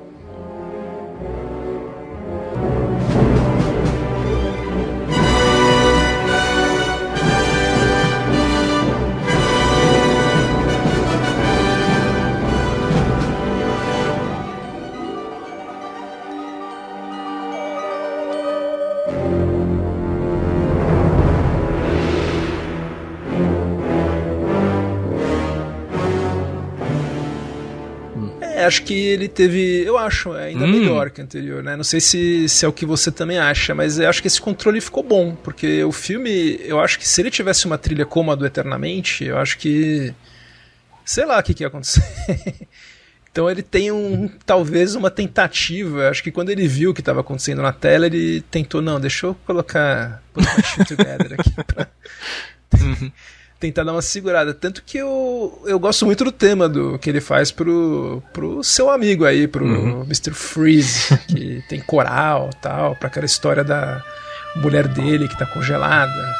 Acho que ele teve, eu acho, ainda melhor que o anterior, né? Não sei se é o que você também acha, mas eu acho que esse controle ficou bom, porque o filme, eu acho que se ele tivesse uma trilha como a do Eternamente, eu acho que, sei lá o que ia acontecer. Então ele tem talvez uma tentativa, acho que quando ele viu o que estava acontecendo na tela, ele tentou, não, deixa eu colocar put my shit together aqui pra... tentar dar uma segurada. Tanto que eu gosto muito do tema que ele faz pro seu amigo aí, pro Mr. Freeze, que tem coral e tal, pra aquela história da mulher dele que tá congelada.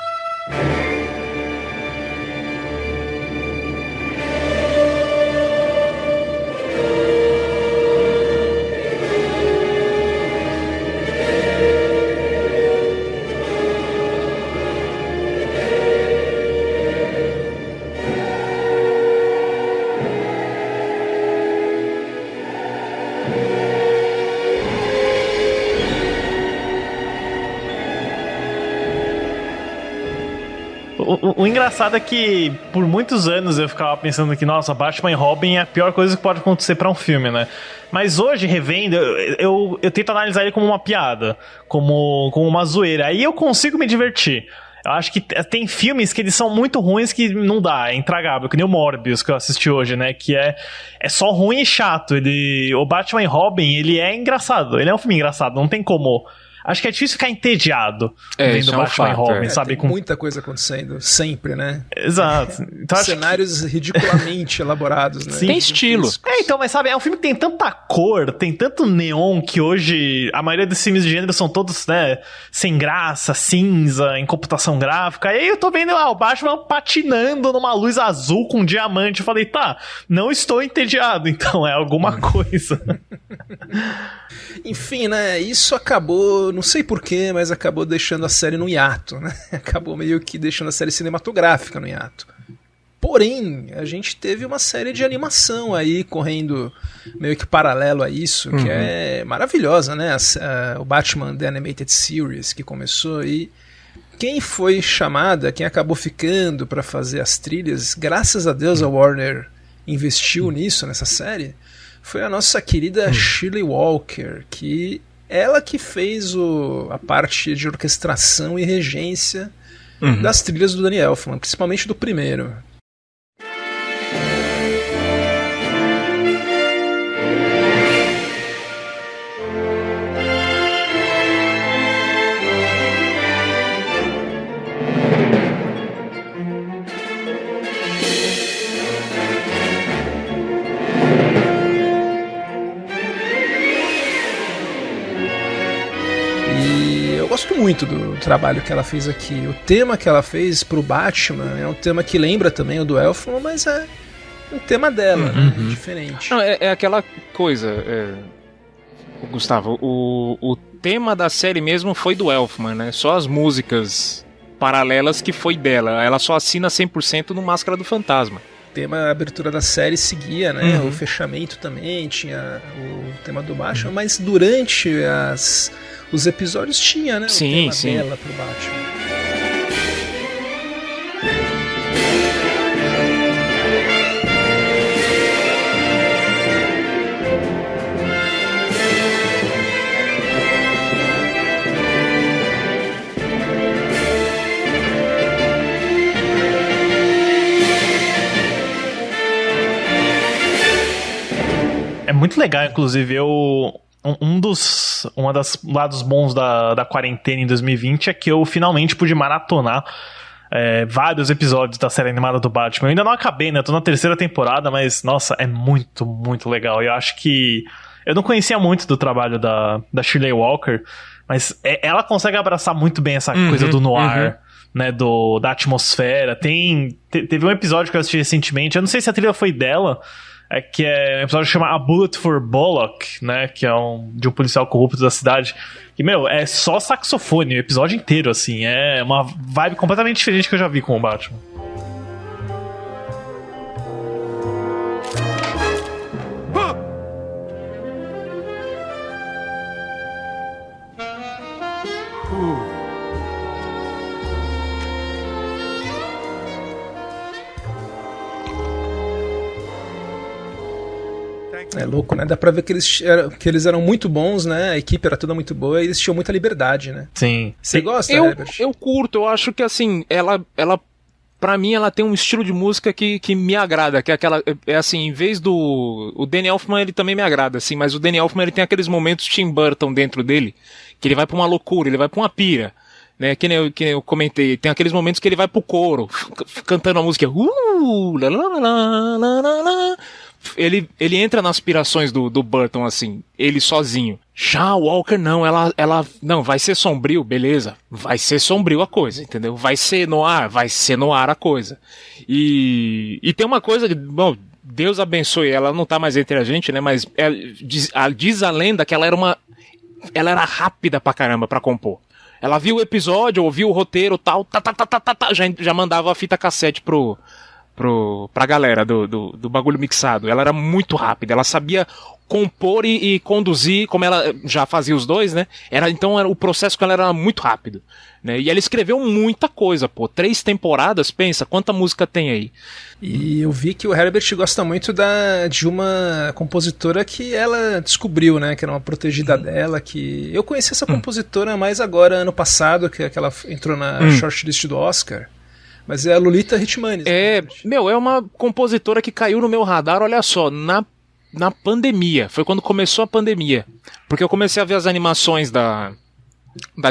O engraçado é que por muitos anos eu ficava pensando que, nossa, Batman e Robin é a pior coisa que pode acontecer pra um filme, né? Mas hoje, revendo, eu tento analisar ele como uma piada, como uma zoeira. Aí eu consigo me divertir. Eu acho que tem filmes que eles são muito ruins que não dá, é intragável, que nem o Morbius que eu assisti hoje, né? Que é só ruim e chato. O Batman e Robin, ele é engraçado, ele é um filme engraçado, não tem como... Acho que é difícil ficar entediado vendo Batman e Robin, sabe? Tem muita coisa acontecendo, sempre, né? Exato. Então, cenários ridiculamente elaborados, né? Sim, tem estilo. Então, mas sabe, é um filme que tem tanta cor, tem tanto neon, que hoje a maioria dos filmes de gênero são todos, né, sem graça, cinza, em computação gráfica. E aí eu tô vendo o Batman patinando numa luz azul com um diamante. Eu falei, tá, não estou entediado, então é alguma coisa. Enfim, né, isso acabou, não sei porquê, mas acabou deixando a série no hiato, né? Acabou meio que deixando a série cinematográfica no hiato. Porém, a gente teve uma série de animação aí correndo meio que paralelo a isso, que é maravilhosa, né? O Batman The Animated Series, que começou aí. Quem foi chamada, quem acabou ficando para fazer as trilhas, graças a Deus a Warner investiu nisso, nessa série, foi a nossa querida Shelley Walker, que ela que fez a parte de orquestração e regência das trilhas do Danny Elfman, principalmente do primeiro. Gosto muito do trabalho que ela fez aqui. O tema que ela fez pro Batman é um tema que lembra também o do Elfman, mas é um tema dela, né? Diferente. Não, é aquela coisa, Gustavo, o tema da série mesmo foi do Elfman, né? Só as músicas paralelas que foi dela. Ela só assina 100% no Máscara do Fantasma. O tema, a abertura da série seguia, né? O fechamento também tinha o tema do Batman, mas durante os episódios tinha, né? Sim, o tema dela pro Batman. É muito legal, inclusive, um dos lados bons da quarentena em 2020 é que eu finalmente pude maratonar vários episódios da série animada do Batman. Eu ainda não acabei, né? Eu tô na 3ª temporada, mas, nossa, é muito, muito legal. E eu acho que... Eu não conhecia muito do trabalho da Shelley Walker, mas ela consegue abraçar muito bem essa coisa do noir, né, da atmosfera. Teve um episódio que eu assisti recentemente, eu não sei se a trilha foi dela, que é um episódio que chama A Bullet for Bullock, né, que é de um policial corrupto da cidade. E, é só saxofone o episódio inteiro, assim. É uma vibe completamente diferente que eu já vi com o Batman. É louco, né? Dá pra ver que eles eram muito bons, né? A equipe era toda muito boa e eles tinham muita liberdade, né? Sim. Você gosta, Herbert? Eu curto, eu acho que assim, ela pra mim, ela tem um estilo de música que me agrada, que é aquela, assim, em vez o Danny Elfman, ele também me agrada, assim, mas o Danny Elfman, ele tem aqueles momentos Tim Burton dentro dele, que ele vai pra uma loucura, ele vai pra uma pira, né, que nem eu comentei, tem aqueles momentos que ele vai pro coro, cantando a música, la la la la la la. Ele entra nas aspirações do Burton, assim, ele sozinho. Já o Walker não, ela não, vai ser sombrio, beleza, vai ser sombrio a coisa, entendeu? Vai ser no ar a coisa. E tem uma coisa, bom, Deus abençoe, ela não tá mais entre a gente, né, mas diz a lenda que ela era rápida pra caramba pra compor. Ela viu o episódio, ouviu o roteiro, tal, já mandava a fita cassete pra galera do bagulho mixado. Ela era muito rápida, ela sabia compor e conduzir, como ela já fazia os dois, né? Então o processo com ela era muito rápido, né? E ela escreveu muita coisa, 3 temporadas, pensa, quanta música tem aí. E eu vi que o Herbert gosta muito de uma compositora que ela descobriu, né? Que era uma protegida dela, que... Eu conheci essa compositora mais agora, ano passado, que ela entrou na shortlist do Oscar. Mas é a Lolita Hitmanis. É uma compositora que caiu no meu radar, olha só, na pandemia. Foi quando começou a pandemia. Porque eu comecei a ver as animações da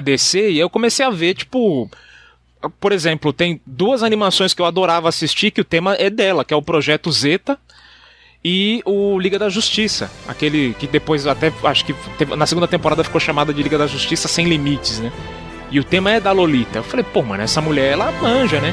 DC e eu comecei a ver, tipo... Por exemplo, tem 2 animações que eu adorava assistir, que o tema é dela, que é o Projeto Zeta e o Liga da Justiça. Aquele que depois até, acho que na segunda temporada ficou chamada de Liga da Justiça Sem Limites, né? E o tema é da Lolita. Eu falei, pô, mano, essa mulher, ela manja, né?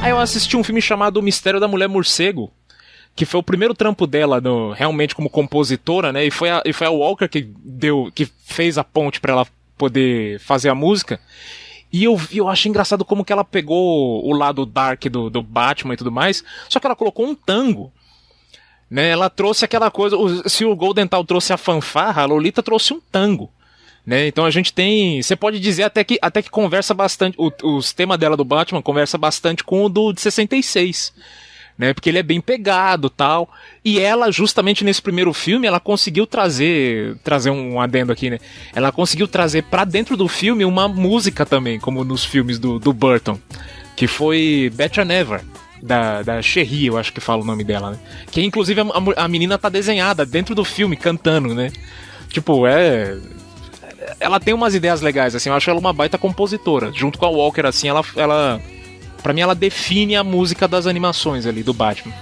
Aí eu assisti um filme chamado O Mistério da Mulher Morcego, que foi o primeiro trampo dela realmente como compositora, né? E foi a Walker que fez a ponte pra ela poder fazer a música. E eu achei engraçado como que ela pegou o lado dark do Batman e tudo mais, só que ela colocou um tango, né? Ela trouxe aquela coisa, se o Goldenthal trouxe a fanfarra, a Lolita trouxe um tango, né? Então a gente tem, você pode dizer até que conversa bastante, os temas dela do Batman conversa bastante com o de 66, né? Porque ele é bem pegado, tal. E ela, justamente nesse primeiro filme, ela conseguiu trazer um adendo aqui, né? Ela conseguiu trazer pra dentro do filme uma música também, como nos filmes do Burton, que foi Better Never, da Cherie, eu acho que fala o nome dela, né? Que inclusive a menina tá desenhada dentro do filme, cantando, né? Tipo, ela tem umas ideias legais, assim, eu acho ela uma baita compositora. Junto com a Walker, assim, ela pra mim, ela define a música das animações ali, do Batman.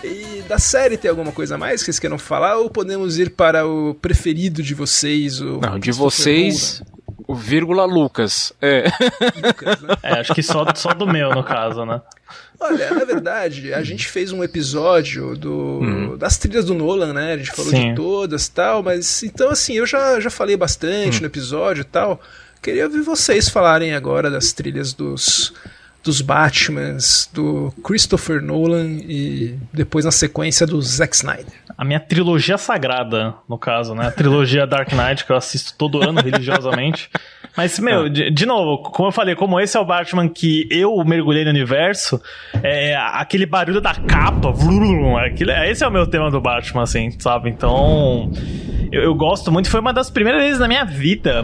E da série tem alguma coisa a mais que vocês queiram falar? Ou podemos ir para o preferido de vocês? Não, de vocês... O vírgula Lucas. Lucas, né? Acho que só do meu, no caso, né? Olha, na verdade, a gente fez um episódio das trilhas do Nolan, né? A gente falou de todas e tal, mas então assim, eu já falei bastante no episódio e tal. Queria ouvir vocês falarem agora das trilhas dos Batmans, do Christopher Nolan e depois na sequência do Zack Snyder. A minha trilogia sagrada, no caso, né? A trilogia Dark Knight, que eu assisto todo ano religiosamente. Mas, de novo, como eu falei, como esse é o Batman que eu mergulhei no universo, aquele barulho da capa, esse é o meu tema do Batman, assim, sabe? Então, eu gosto muito. Foi uma das primeiras vezes na minha vida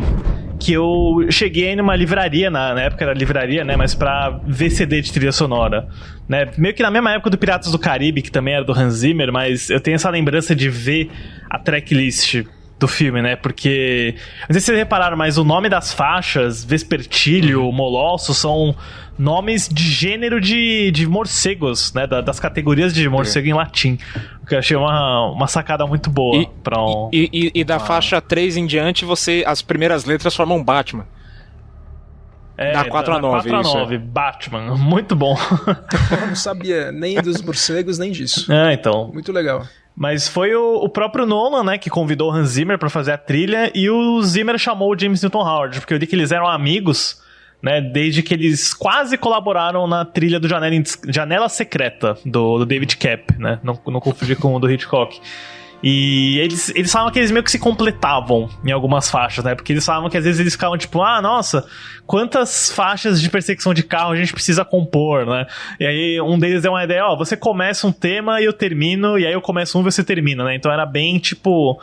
que eu cheguei aí numa livraria, na época era livraria, né, mas pra ver CD de trilha sonora, né, meio que na mesma época do Piratas do Caribe, que também era do Hans Zimmer, mas eu tenho essa lembrança de ver a tracklist do filme, né, porque, não sei se vocês repararam, mas o nome das faixas, Vespertilio, Molosso, são nomes de gênero de morcegos, né, das categorias de morcego em latim, que eu achei uma sacada muito boa. E da faixa 3 em diante, as primeiras letras formam Batman. Da 4 a 9. 4 a 9, Batman, muito bom. Eu não sabia nem dos morcegos, nem disso. Então. Muito legal. Mas foi o próprio Nolan, né, que convidou o Hans Zimmer pra fazer a trilha, e o Zimmer chamou o James Newton Howard, porque eu li que eles eram amigos, né, desde que eles quase colaboraram na trilha do Janela Secreta, do David Koepp, né, não confundir com o do Hitchcock. E eles falavam que eles meio que se completavam em algumas faixas, né? Porque eles falavam que às vezes eles ficavam tipo, nossa, quantas faixas de perseguição de carro a gente precisa compor, né? E aí um deles deu uma ideia, você começa um tema e eu termino, e aí eu começo um e você termina, né? Então era bem, tipo,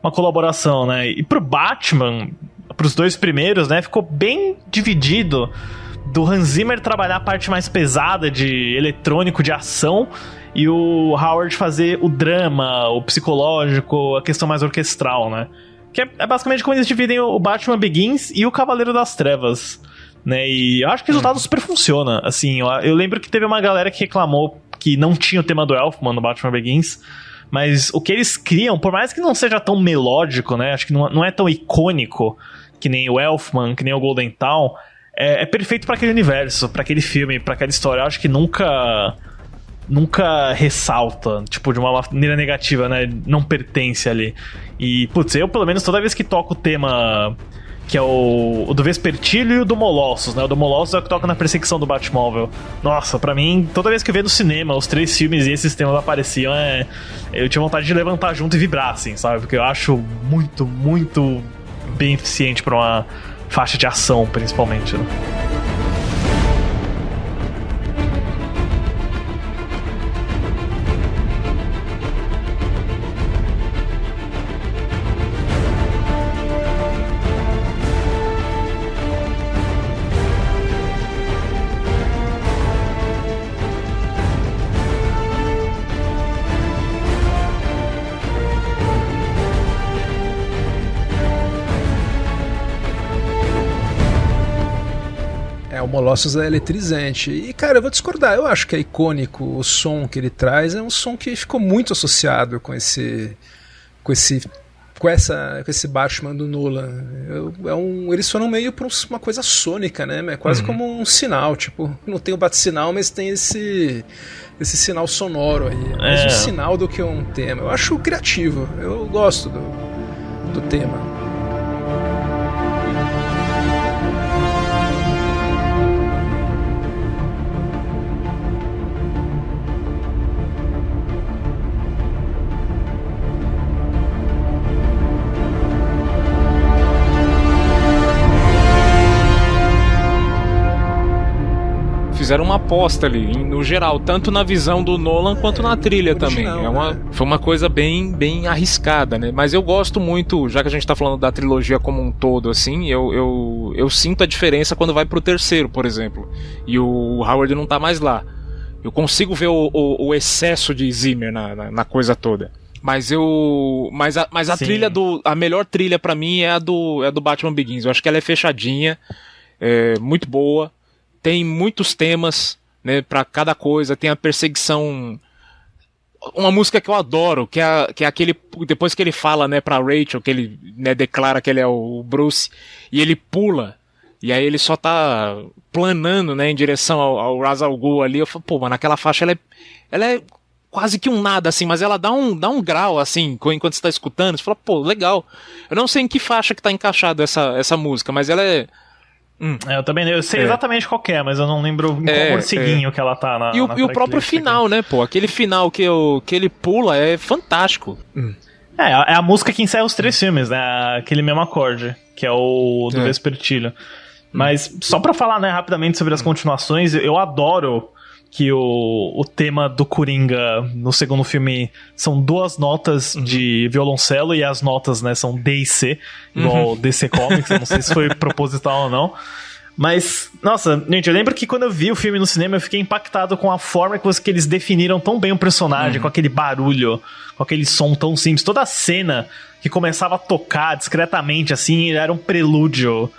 uma colaboração, né? E pro Batman, pros dois primeiros, né? Ficou bem dividido do Hans Zimmer trabalhar a parte mais pesada de eletrônico, de ação, e o Howard fazer o drama, o psicológico, a questão mais orquestral, né? Que é basicamente como eles dividem o Batman Begins e o Cavaleiro das Trevas, né? E eu acho que o resultado super funciona, assim. Eu lembro que teve uma galera que reclamou que não tinha o tema do Elfman no Batman Begins, mas o que eles criam, por mais que não seja tão melódico, né? Acho que não é tão icônico que nem o Elfman, que nem o Golden Town, é perfeito pra aquele universo, pra aquele filme, pra aquela história. Eu acho que nunca ressalta, tipo, de uma maneira negativa, né? Não pertence ali. E, putz, eu pelo menos toda vez que toco o tema que é o do Vespertilio e o do Molossos, né? O do Molossos é o que toca na perseguição do Batmóvel. Nossa, pra mim, toda vez que eu vejo no cinema os 3 filmes e esses temas apareciam, eu tinha vontade de levantar junto e vibrar, assim, sabe? Porque eu acho muito, muito bem eficiente pra uma faixa de ação, principalmente, né? O Molossos é eletrizante. E, cara, eu vou discordar. Eu acho que é icônico o som que ele traz. É um som que ficou muito associado com esse Batman do Nolan. Eles foram meio pra uma coisa sônica, né? É quase como um sinal. Tipo, não tem o bate-sinal, mas tem esse sinal sonoro aí. É mais um sinal do que um tema. Eu acho criativo. Eu gosto do tema. Fizeram uma aposta ali, no geral, tanto na visão do Nolan quanto na trilha também. Foi uma coisa bem arriscada, né? Mas eu gosto muito, já que a gente tá falando da trilogia como um todo, assim, eu sinto a diferença quando vai pro terceiro, por exemplo. E o Howard não tá mais lá. Eu consigo ver o excesso de Zimmer na coisa toda. Mas a trilha a melhor trilha pra mim é a do Batman Begins. Eu acho que ela é fechadinha, muito boa. Tem muitos temas, né, pra cada coisa. Tem a perseguição. Uma música que eu adoro, que é aquele. Depois que ele fala, né, pra Rachel, que ele, né, declara que ele é o Bruce, e ele pula, e aí ele só tá planando, né, em direção ao Ra's al Ghul ali. Eu falo, pô, mano, aquela faixa ela é quase que um nada, assim, mas ela dá um grau, assim, enquanto você tá escutando. Você fala, pô, legal. Eu não sei em que faixa que tá encaixada essa música, mas ela é. Eu também eu sei exatamente qual é, mas eu não lembro em qual morceguinho que ela tá na. E o próprio final, né, pô? Aquele final que ele pula é fantástico. É a música que encerra os 3 filmes, né? Aquele mesmo acorde. que é o do Vespertilio. Mas só pra falar, né, rapidamente sobre as continuações, eu adoro que o tema do Coringa no segundo filme são 2 notas de violoncelo, e as notas, né, são D e C, igual DC Comics, eu não sei se foi proposital ou não. Mas, nossa, gente, eu lembro que quando eu vi o filme no cinema, eu fiquei impactado com a forma que eles definiram tão bem o personagem, com aquele barulho, com aquele som tão simples. Toda a cena que começava a tocar discretamente, assim, era um prelúdio,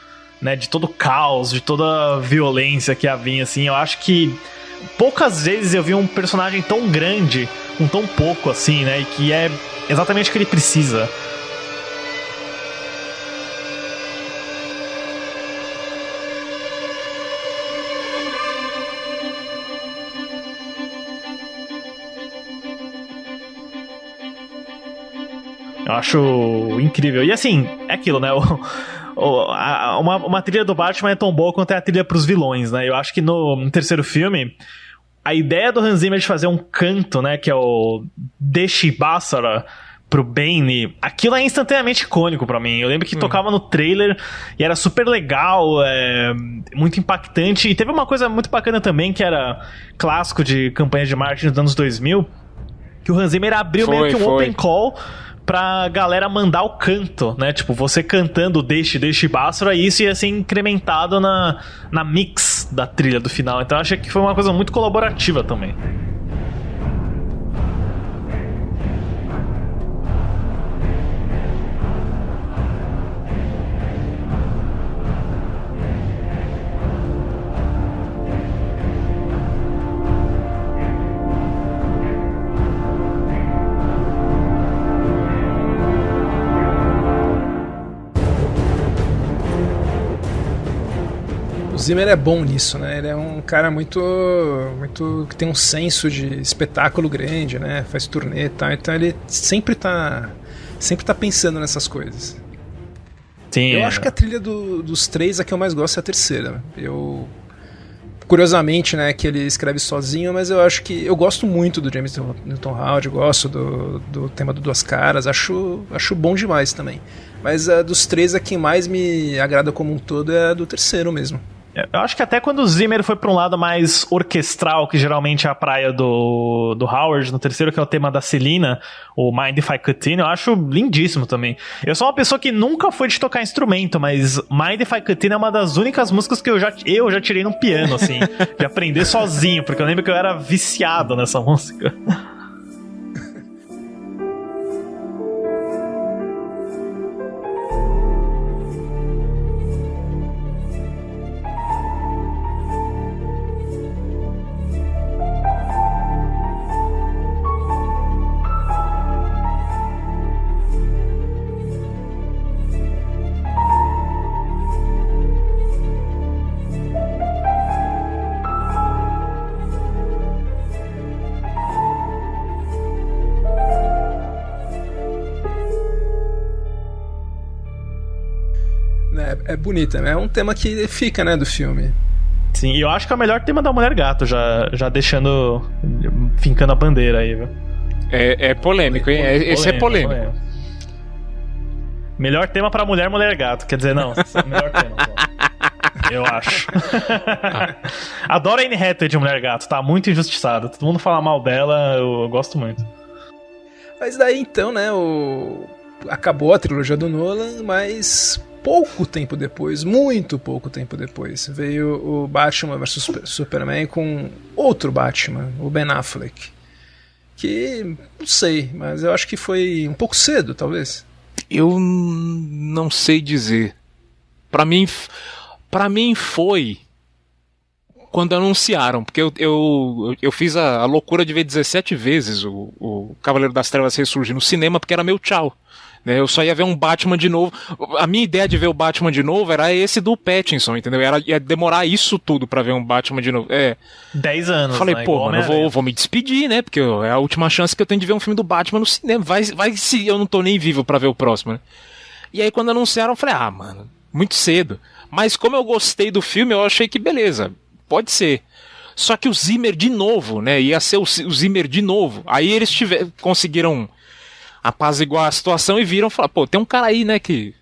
né, de todo o caos, de toda a violência que havia, assim. Eu acho que poucas vezes eu vi um personagem tão grande com tão pouco, assim, né, e que é exatamente o que ele precisa. Eu acho incrível. E assim, é aquilo, né? Uma trilha do Batman é tão boa quanto é a trilha pros vilões, né? Eu acho que no terceiro filme, a ideia do Hans Zimmer de fazer um canto, né? Que é o Deshi Basara pro Bane, aquilo é instantaneamente icônico pra mim. Eu lembro que tocava no trailer e era super legal, muito impactante. E teve uma coisa muito bacana também, que era clássico de campanha de marketing dos anos 2000, que o Hans Zimmer abriu meio que um open call pra galera mandar o canto, né? Tipo, você cantando Deixe Basra, e isso ia ser incrementado na mix da trilha do final. Então eu achei que foi uma coisa muito colaborativa também. O Zimmer é bom nisso, né? Ele é um cara muito que tem um senso de espetáculo grande, né? Faz turnê e tal, então ele sempre tá pensando nessas coisas. Sim. Eu acho que a trilha dos 3, a que eu mais gosto é a terceira. Curiosamente, né, que ele escreve sozinho, mas eu acho que eu gosto muito do James Newton Howard, gosto do tema do Duas Caras, acho bom demais também. Mas a dos 3, a que mais me agrada como um todo é a do terceiro mesmo. Eu acho que até quando o Zimmer foi pra um lado mais orquestral, que geralmente é a praia do Howard, no terceiro, que é o tema da Celina, o Mind If I Cut In, eu acho lindíssimo também. Eu sou uma pessoa que nunca foi de tocar instrumento, mas Mind If I Cut In é uma das únicas músicas que eu já tirei no piano, assim, de aprender sozinho, porque eu lembro que eu era viciado nessa música. É bonita, né? É um tema que fica, né, do filme. Sim, e eu acho que é o melhor tema da Mulher Gato, já fincando a bandeira aí, viu? É polêmico, hein? Esse é polêmico. Melhor tema pra Mulher Gato, quer dizer, não, esse é o melhor tema, pô. Eu acho. Adoro a Anne Hathaway de Mulher Gato, tá muito injustiçada. Todo mundo fala mal dela, eu gosto muito. Mas daí então, né, acabou a trilogia do Nolan, mas muito pouco tempo depois, veio o Batman vs Superman com outro Batman, o Ben Affleck. Que, não sei, mas eu acho que foi um pouco cedo, talvez. Eu não sei dizer. Pra mim foi quando anunciaram, porque eu fiz a loucura de ver 17 vezes o Cavaleiro das Trevas ressurgir no cinema, porque era meu tchau. Eu só ia ver um Batman de novo. A minha ideia de ver o Batman de novo era esse do Pattinson, entendeu? Ia demorar isso tudo pra ver um Batman de novo. 10 anos, falei, né? pô, mano, eu vou me despedir, né? Porque é a última chance que eu tenho de ver um filme do Batman no cinema. Vai se eu não tô nem vivo pra ver o próximo, né? E aí quando anunciaram, eu falei, mano, muito cedo. Mas como eu gostei do filme, eu achei que beleza, pode ser. Só que o Zimmer de novo, né? Ia ser o Zimmer de novo. Aí eles conseguiram apaziguar a situação e viram e falaram, pô, tem um cara aí, né, que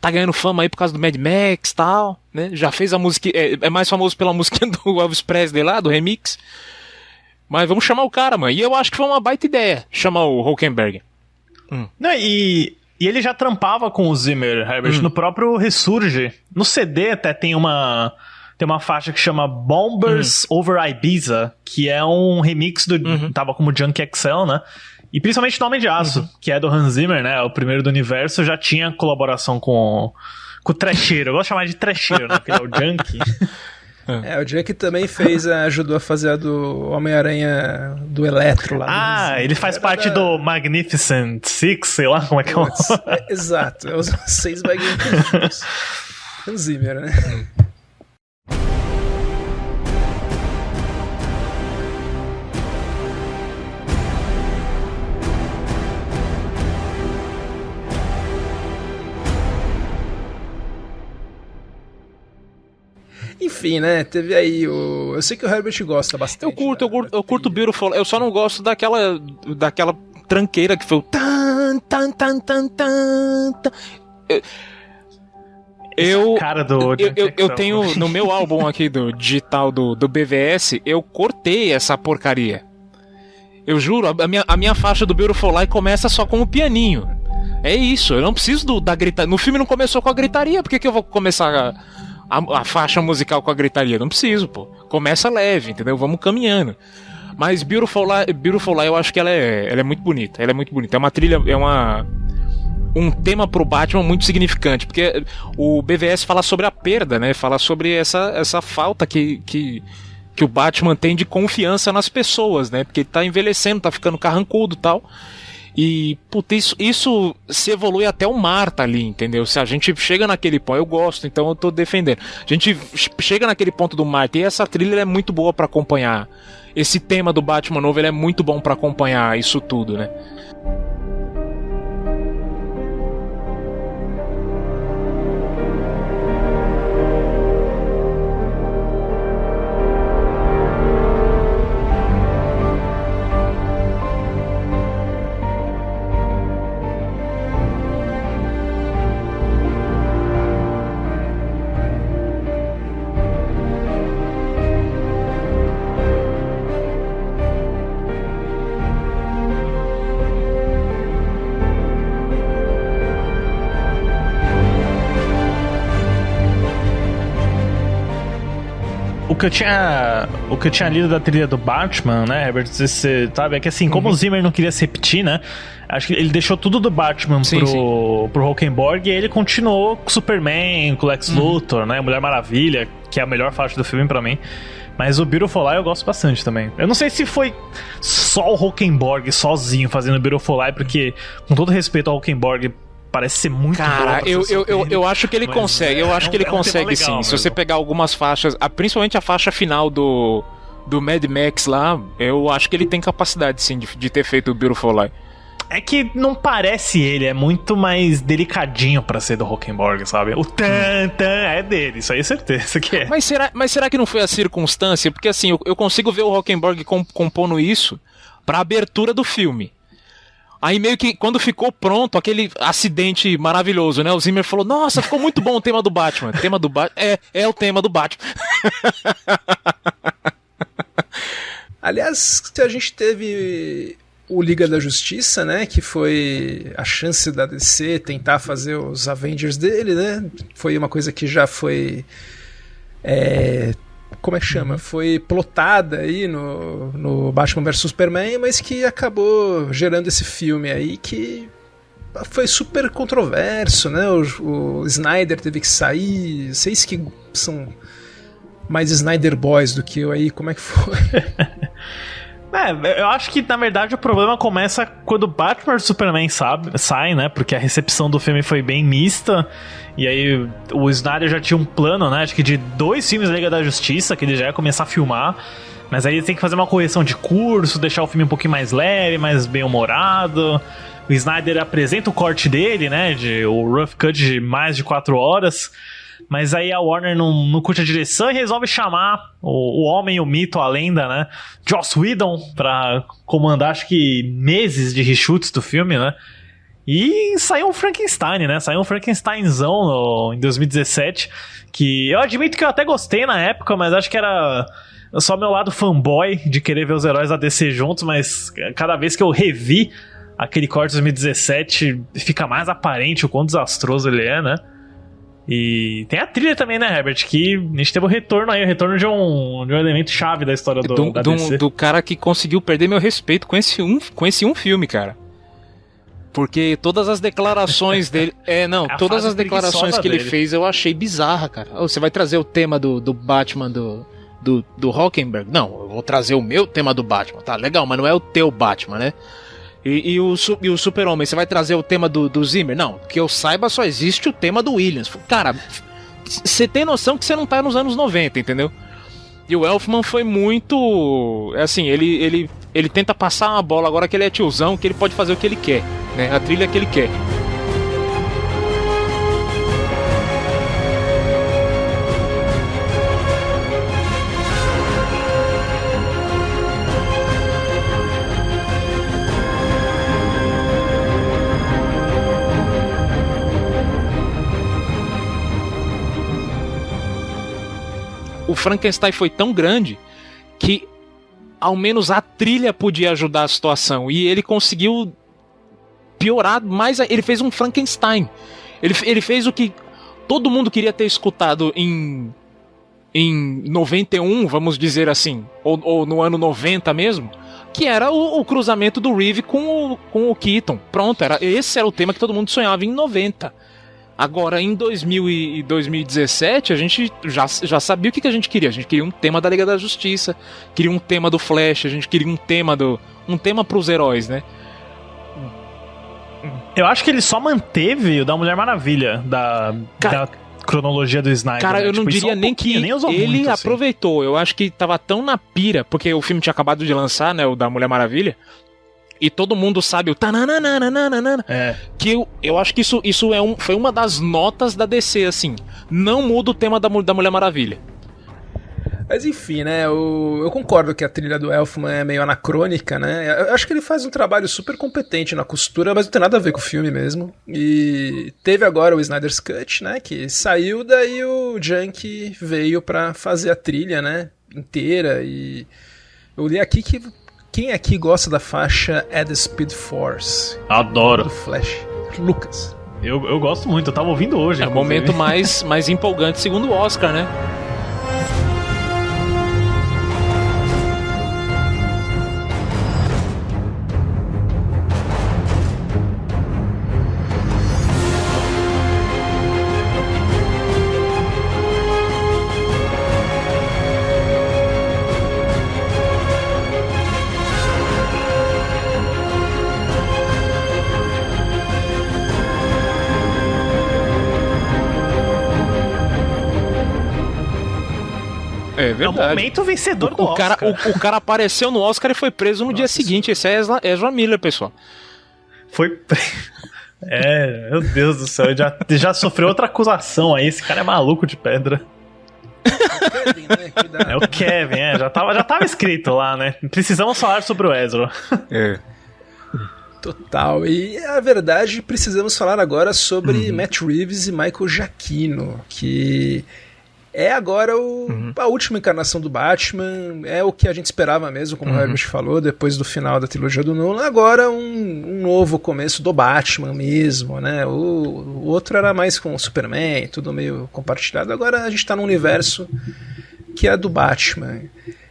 tá ganhando fama aí por causa do Mad Max e tal, né? Já fez a música, é mais famoso pela música do Elvis Presley lá, do remix. Mas vamos chamar o cara, mano. E eu acho que foi uma baita ideia chamar o Hülkenberg. Não, e ele já trampava com o Zimmer, Herbert, no próprio Ressurge. No CD até tem uma faixa que chama Bombers Over Ibiza, que é um remix do... Tava como Junk XL, né? E principalmente no Homem de Aço, que é do Hans Zimmer, né? O primeiro do universo, já tinha colaboração com o trecheiro. Eu gosto de chamar de trecheiro, né? Porque ele é o Junk. O Junk também ajudou a fazer a do Homem-Aranha do Eletro lá. Ele faz parte do Magnificent Six, sei lá como é que é. Exato, é os 6 Magnificent. Hans Zimmer, né? Enfim, né? Teve aí o... Eu sei que o Herbert gosta bastante. Eu curto o Beautiful. Eu só não gosto daquela tranqueira que foi o tan tan tan tan tan. Eu tenho no meu álbum aqui do digital do BVS, eu cortei essa porcaria. Eu juro, a minha faixa do Beautiful Lie começa só com o pianinho. É isso, eu não preciso da gritaria. No filme não começou com a gritaria, por que eu vou começar a faixa musical com a gritaria? Não preciso, pô. Começa leve, entendeu? Vamos caminhando. Mas Beautiful Lie eu acho que ela é muito bonita. Ela é muito bonita. É uma trilha, um tema pro Batman muito significante, porque o BVS fala sobre a perda, né? Fala sobre essa falta que o Batman tem de confiança nas pessoas, né? Porque ele tá envelhecendo, tá ficando carrancudo e tal. E, puta, isso se evolui até o Marta ali, entendeu? Se a gente chega naquele ponto, eu gosto, então eu tô defendendo. A gente chega naquele ponto do Marta e essa trilha é muito boa pra acompanhar. Esse tema do Batman novo, ele é muito bom pra acompanhar isso tudo, né? O que eu tinha lido da trilha do Batman, né, Herbert, você sabe, é que assim, como o Zimmer não queria se repetir, né, acho que ele deixou tudo do Batman pro Hülkenberg e ele continuou com o Superman, com o Lex Luthor, né, Mulher Maravilha, que é a melhor faixa do filme pra mim. Mas o Beautiful Lie eu gosto bastante também. Eu não sei se foi só o Hülkenberg sozinho fazendo o Beautiful Lie, porque, com todo respeito ao Hülkenberg, parece ser muito bom. Cara, eu acho que ele consegue. Eu acho que ele consegue sim. Mesmo. Se você pegar algumas faixas, principalmente a faixa final do Mad Max lá, eu acho que ele tem capacidade sim de ter feito o Beautiful Lie. É que não parece ele, é muito mais delicadinho pra ser do Hülkenberg, sabe? O tan-tan é dele, isso aí é certeza que é. Mas será que não foi a circunstância? Porque assim, eu consigo ver o Hülkenberg compondo isso pra abertura do filme. Aí meio que quando ficou pronto, aquele acidente maravilhoso, né? O Zimmer falou, nossa, ficou muito bom o tema do Batman. O tema do Batman é o tema do Batman. Aliás, a gente teve o Liga da Justiça, né? Que foi a chance da DC tentar fazer os Avengers dele, né? Foi uma coisa que já foi... como é que chama? Foi plotada aí no Batman vs Superman, mas que acabou gerando esse filme aí que foi super controverso, né? O Snyder teve que sair, vocês que são mais Snyder Boys do que eu aí, como é que foi? Eu acho que na verdade o problema começa quando Batman vs Superman sai, né? Porque a recepção do filme foi bem mista. E aí o Snyder já tinha um plano, né? Acho que de 2 filmes da Liga da Justiça, que ele já ia começar a filmar. Mas aí ele tem que fazer uma correção de curso, deixar o filme um pouquinho mais leve, mais bem-humorado. O Snyder apresenta o corte dele, né? O rough cut de mais de 4 horas. Mas aí a Warner não curte a direção e resolve chamar o homem, o mito, a lenda, né? Joss Whedon pra comandar, acho que meses de reshoots do filme, né? E saiu um Frankenstein, né? Saiu um Frankensteinzão em 2017, que eu admito que eu até gostei na época, mas acho que era só meu lado fanboy de querer ver os heróis da DC juntos, mas cada vez que eu revi aquele corte de 2017, fica mais aparente o quão desastroso ele é, né? E tem a trilha também, né, Herbert? Que a gente teve o retorno de um elemento chave da história da DC. Do cara que conseguiu perder meu respeito com esse um filme, cara. Porque todas as declarações dele... todas as declarações que ele fez eu achei bizarra, cara. Você vai trazer o tema do Batman do Hockenberg? Não, eu vou trazer o meu tema do Batman. Tá, legal, mas não é o teu Batman, né? E o Super-Homem, você vai trazer o tema do Zimmer? Não, que eu saiba só existe o tema do Williams. Cara, você tem noção que você não tá nos anos 90, entendeu? E o Elfman foi muito... Assim, ele tenta passar uma bola agora que ele é tiozão, que ele pode fazer o que ele quer, né? A trilha que ele quer. O Frankenstein foi tão grande que ao menos a trilha podia ajudar a situação. E ele conseguiu piorar mais. Ele fez um Frankenstein. Ele fez o que todo mundo queria ter escutado em 91, vamos dizer assim, ou no ano 90 mesmo, que era o cruzamento do Reeve com o Keaton. Pronto, esse era o tema que todo mundo sonhava em 90. Agora, em 2000 e 2017, a gente já sabia o que a gente queria. A gente queria um tema da Liga da Justiça, queria um tema do Flash, a gente queria um tema pros heróis, né? Eu acho que ele só manteve o da Mulher Maravilha, da cronologia do Snyder. Cara, né? Eu não diria nem que nem ele muito, aproveitou. Assim. Eu acho que tava tão na pira, porque o filme tinha acabado de lançar, né, o da Mulher Maravilha, e todo mundo sabe o tananana, que eu acho que isso foi uma das notas da DC, assim. Não muda o tema da Mulher Maravilha. Mas enfim, né, eu concordo que a trilha do Elfman é meio anacrônica, né, eu acho que ele faz um trabalho super competente na costura, mas não tem nada a ver com o filme mesmo, e teve agora o Snyder's Cut, né, que saiu, daí o Junkie veio pra fazer a trilha, né, inteira, e eu li aqui que quem aqui gosta da faixa At the Speed Force? Adoro. Do Flash. Lucas. Eu gosto muito, eu tava ouvindo hoje. É o momento mais empolgante segundo o Oscar, né? É verdade. É o momento vencedor do Oscar. O cara apareceu no Oscar e foi preso no dia seguinte. Esse é Ezra Miller, pessoal. Foi... meu Deus do céu. Já sofreu outra acusação aí. Esse cara é maluco de pedra. Kevin, né? Cuidado. É o Kevin, já tava escrito lá, né? Precisamos falar sobre o Ezra. Total. E a verdade, precisamos falar agora sobre Matt Reeves e Michael Giacchino, que... é agora a última encarnação do Batman, é o que a gente esperava mesmo, como o Herbert falou, depois do final da trilogia do Nolan, agora um novo começo do Batman mesmo, né? O outro era mais com o Superman, tudo meio compartilhado, agora a gente tá num universo que é do Batman.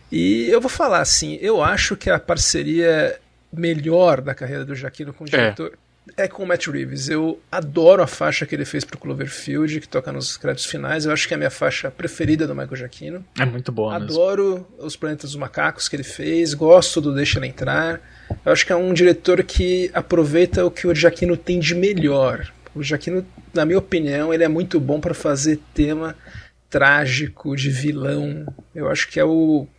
E eu vou falar assim, eu acho que a parceria melhor da carreira do Giacchino com o diretor é com o Matt Reeves. Eu adoro a faixa que ele fez pro Cloverfield, que toca nos créditos finais. Eu acho que é a minha faixa preferida do Michael Giacchino. É muito boa Adoro mesmo. Os Planetas dos Macacos que ele fez. Gosto do Deixa Ela Entrar. Eu acho que é um diretor que aproveita o que o Giacchino tem de melhor. O Giacchino, na minha opinião, ele é muito bom para fazer tema trágico, de vilão. Eu acho que é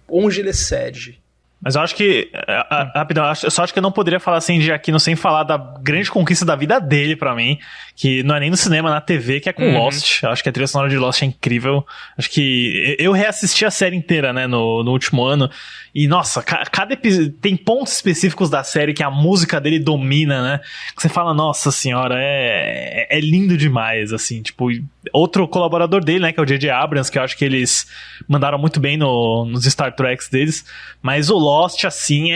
onde ele excede. Mas eu acho que, rapidão, eu só acho que eu não poderia falar assim de Giacchino sem falar da grande conquista da vida dele pra mim, que não é nem no cinema, na TV, que é com Lost. Eu acho que a trilha sonora de Lost é incrível. Acho que eu reassisti a série inteira, né, no último ano, e nossa, cada episódio tem pontos específicos da série que a música dele domina, né, que você fala, nossa senhora, é lindo demais, assim, tipo, outro colaborador dele, né, que é o J.J. Abrams, que eu acho que eles mandaram muito bem nos Star Treks deles, mas o Lost, assim,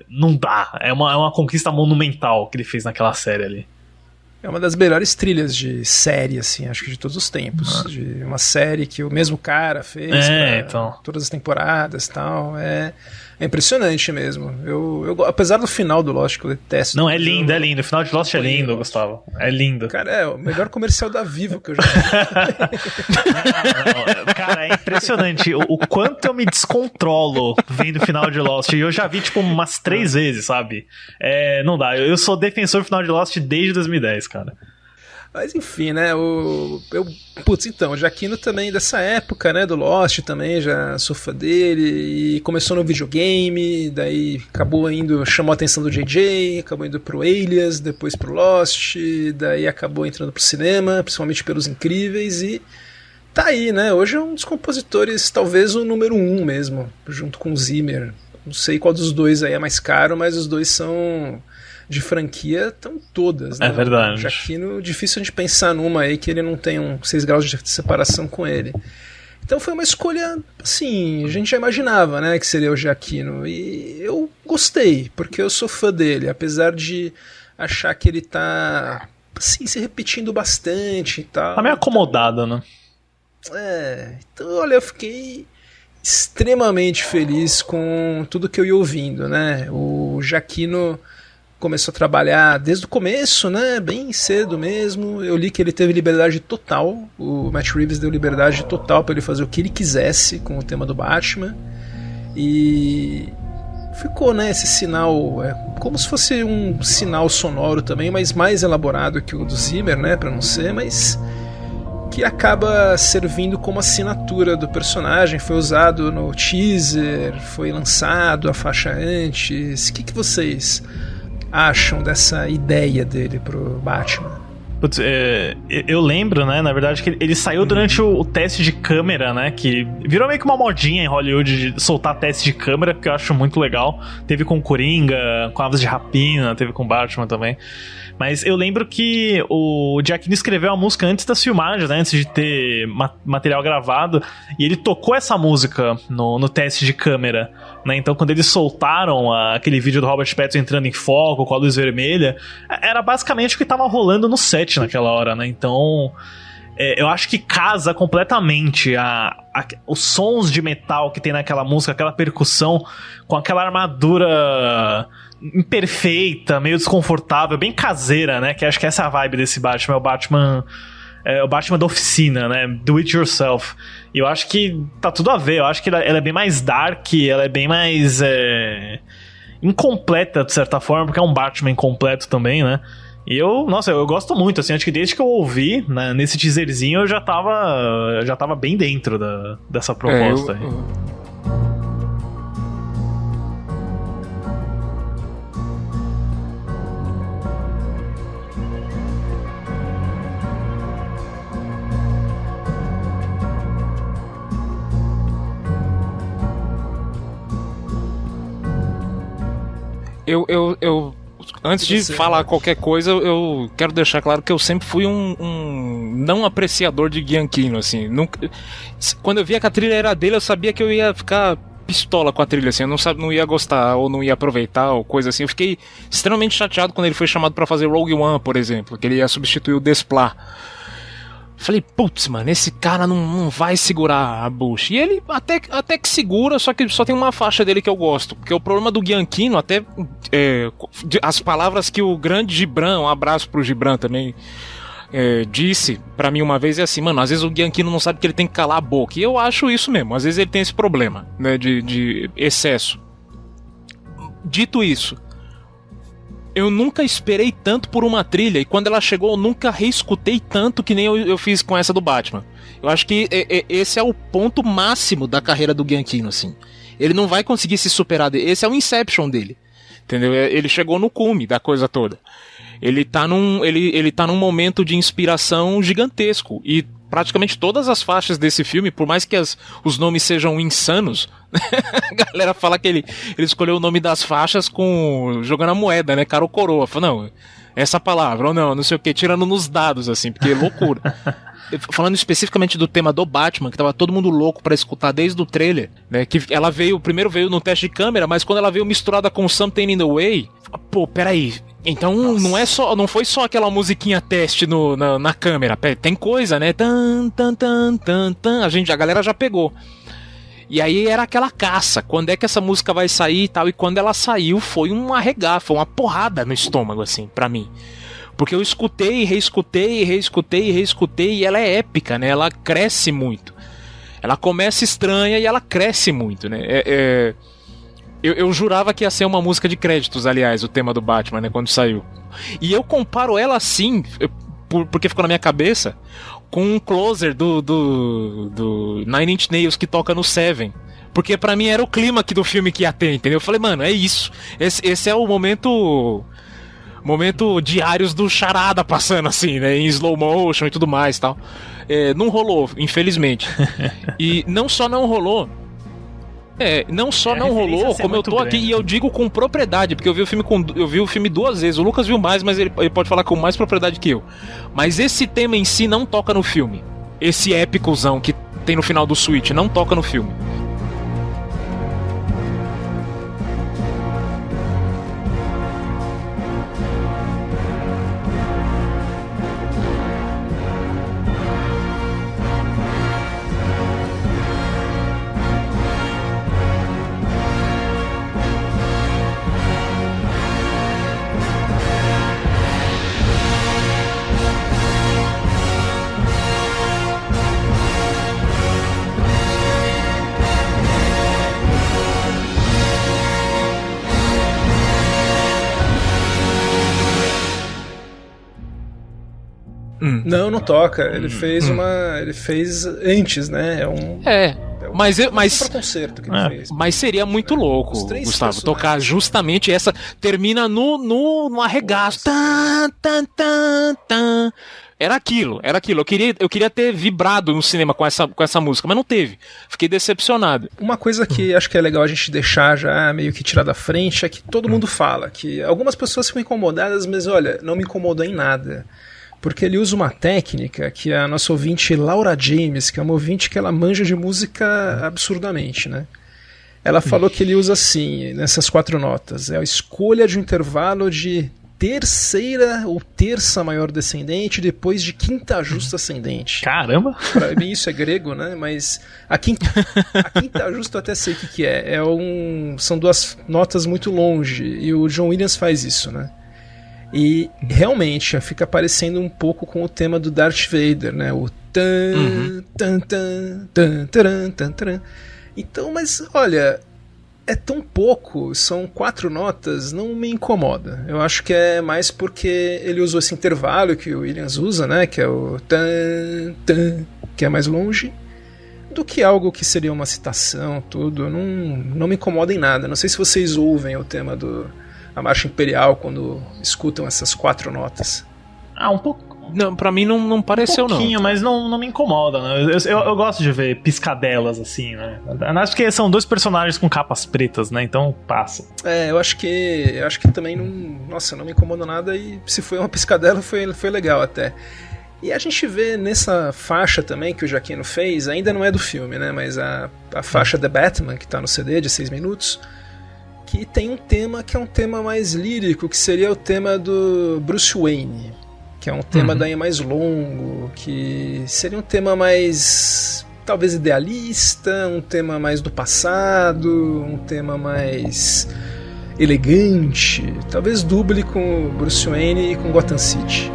não dá, é uma conquista monumental que ele fez naquela série ali. É uma das melhores trilhas de série, assim, acho que de todos os tempos. De uma série que o mesmo cara fez pra todas as temporadas e tal. É impressionante mesmo. Eu, apesar do final do Lost, que eu detesto. Não, é lindo. O final de Lost é lindo, Gustavo. É lindo. Cara, é o melhor comercial da Vivo que eu já vi. Não, cara, é impressionante o quanto eu me descontrolo vendo o final de Lost. E eu já vi, tipo, umas 3 vezes, sabe? Não dá. Eu sou defensor do final de Lost desde 2010, cara. Mas enfim, né, então, o Giacchino também dessa época, né, do Lost também, já sou fã dele, e começou no videogame, daí chamou a atenção do JJ, acabou indo pro Alias, depois pro Lost, daí acabou entrando pro cinema, principalmente pelos Incríveis, e tá aí, né, hoje é um dos compositores, talvez o número 1 mesmo, junto com o Zimmer. Não sei qual dos dois aí é mais caro, mas os dois são... de franquia estão todas, né? É verdade. O Giacchino, difícil de pensar numa aí que ele não tem 6 graus de separação com ele. Então foi uma escolha, assim, a gente já imaginava, né, que seria o Giacchino. E eu gostei, porque eu sou fã dele, apesar de achar que ele tá, assim, se repetindo bastante e tal. Tá meio acomodado, né? Então, olha, eu fiquei extremamente feliz com tudo que eu ia ouvindo, né? O Giacchino começou a trabalhar desde o começo, né, bem cedo mesmo. Eu li que ele teve liberdade total, o Matt Reeves deu liberdade total para ele fazer o que ele quisesse com o tema do Batman, e ficou, né, esse sinal, como se fosse um sinal sonoro também, mas mais elaborado que o do Zimmer, né, para não ser, mas que acaba servindo como assinatura do personagem. Foi usado no teaser, foi lançado a faixa antes. O que vocês acham dessa ideia dele pro Batman? Putz, eu lembro, né, na verdade, que ele saiu durante o teste de câmera, né, que virou meio que uma modinha em Hollywood de soltar teste de câmera, que eu acho muito legal. Teve com Coringa, com Aves de Rapina, teve com Batman também. Mas eu lembro que o Giacchino escreveu a música antes das filmagens, né, antes de ter material gravado, e ele tocou essa música no teste de câmera, né? Então quando eles soltaram aquele vídeo do Robert Pattinson entrando em foco com a luz vermelha, era basicamente o que estava rolando no set naquela hora, né? Então eu acho que casa completamente os sons de metal que tem naquela música, aquela percussão, com aquela armadura imperfeita, meio desconfortável, bem caseira, né? Que acho que essa é a vibe desse Batman. É o Batman da oficina, né? Do it yourself. E eu acho que tá tudo a ver. Eu acho que ela é bem mais dark, ela é bem mais incompleta, de certa forma, porque é um Batman incompleto também, né? E eu gosto muito, assim, acho que desde que eu ouvi, né, nesse teaserzinho eu já tava bem dentro dessa proposta aí. Eu antes de falar qualquer coisa, eu quero deixar claro que eu sempre fui um não apreciador de Giacchino, assim. Quando eu via que a trilha era dele, eu sabia que eu ia ficar pistola com a trilha, assim. Eu não ia gostar, ou não ia aproveitar, ou coisa assim. Eu fiquei extremamente chateado quando ele foi chamado pra fazer Rogue One, por exemplo, que ele ia substituir o Desplat. Falei, putz, mano, esse cara não vai segurar a bucha. E ele até que segura, só que só tem uma faixa dele que eu gosto. Porque o problema do Giacchino, até as palavras que o grande Gibran, um abraço pro Gibran também, disse pra mim uma vez, é assim, mano, às vezes o Giacchino não sabe que ele tem que calar a boca. E eu acho isso mesmo, às vezes ele tem esse problema, né, de excesso. Dito isso, eu nunca esperei tanto por uma trilha, e quando ela chegou eu nunca reescutei tanto que nem eu fiz com essa do Batman. Eu acho que esse é o ponto máximo da carreira do Giacchino, assim. Ele não vai conseguir se superar. Esse é o Inception dele. Entendeu? Ele chegou no cume da coisa toda. Ele tá num momento de inspiração gigantesco. E praticamente todas as faixas desse filme, por mais que os nomes sejam insanos, a galera fala que ele escolheu o nome das faixas jogando a moeda, né? Cara ou coroa. Fala, não, essa palavra, ou não sei o que, tirando nos dados, assim, porque é loucura. Falando especificamente do tema do Batman, que tava todo mundo louco pra escutar desde o trailer, né? Que ela primeiro veio no teste de câmera, mas quando ela veio misturada com Something in the Way, pô, peraí. Então não foi só aquela musiquinha teste na câmera. Tem coisa, né? Tan, tan, tan, tan, tan. A galera já pegou. E aí era aquela caça. Quando é que essa música vai sair e tal? E quando ela saiu, foi um arregar, foi uma porrada no estômago, assim, pra mim. Porque eu escutei, reescutei, e ela é épica, né? Ela cresce muito. Ela começa estranha e ela cresce muito, né? Eu jurava que ia ser uma música de créditos, aliás, o tema do Batman, né? Quando saiu. E eu comparo ela assim, porque ficou na minha cabeça, com um closer do Nine Inch Nails que toca no Seven. Porque pra mim era o clímax do filme que ia ter, entendeu? Eu falei, mano, é isso. Esse é o momento diários do Charada passando assim, né, em slow motion e tudo mais e tal. Não rolou, infelizmente. E não só não rolou, como eu tô aqui, e eu digo com propriedade, porque eu vi o filme 2 vezes. O Lucas viu mais, mas ele pode falar com mais propriedade que eu. Mas esse tema em si não toca no filme. Esse épicozão que tem no final do Switch não toca no filme. Não toca. Ele fez ele fez antes, né? Mas concerto que ele fez. Mas seria muito louco, Gustavo, tocar justamente essa. Termina no arregaço. Tan, tan, tan, tan. Era aquilo. Eu queria ter vibrado no cinema com essa música, mas não teve. Fiquei decepcionado. Uma coisa que acho que é legal a gente deixar já meio que tirar da frente é que todo mundo fala que algumas pessoas ficam incomodadas, mas olha, não me incomodou em nada. Porque ele usa uma técnica que a nossa ouvinte Laura James, que é uma ouvinte que ela manja de música absurdamente, né? Ela falou que ele usa assim, nessas 4 notas, é a escolha de um intervalo de terceira ou terça maior descendente depois de quinta justa ascendente. Caramba! Pra mim isso é grego, né? Mas a quinta justa eu até sei o que é. São 2 notas muito longe e o John Williams faz isso, né? E realmente fica parecendo um pouco com o tema do Darth Vader, né? O tan, tan, tan, tan, tan, tan, tan. Então, mas olha, é tão pouco, são 4 notas, não me incomoda. Eu acho que é mais porque ele usou esse intervalo que o Williams usa, né? Que é o tan, tan, que é mais longe, do que algo que seria uma citação, tudo. Não me incomoda em nada. Não sei se vocês ouvem o tema a Marcha Imperial quando escutam essas 4 notas. Um pouco. Não, pra mim não pareceu, não. Um pouquinho, mas não me incomoda, né? Eu gosto de ver piscadelas assim, né? Acho que são 2 personagens com capas pretas, né? Então passa. Eu acho que também não me incomoda nada, e se foi uma piscadela foi legal até. E a gente vê nessa faixa também que o Giacchino fez, ainda não é do filme, né? Mas a faixa The Batman, que tá no CD de 6 minutos, que tem um tema que é um tema mais lírico, que seria o tema do Bruce Wayne, que é um tema daí mais longo, que seria um tema mais, talvez, idealista, um tema mais do passado, um tema mais elegante, talvez duble com o Bruce Wayne e com Gotham City.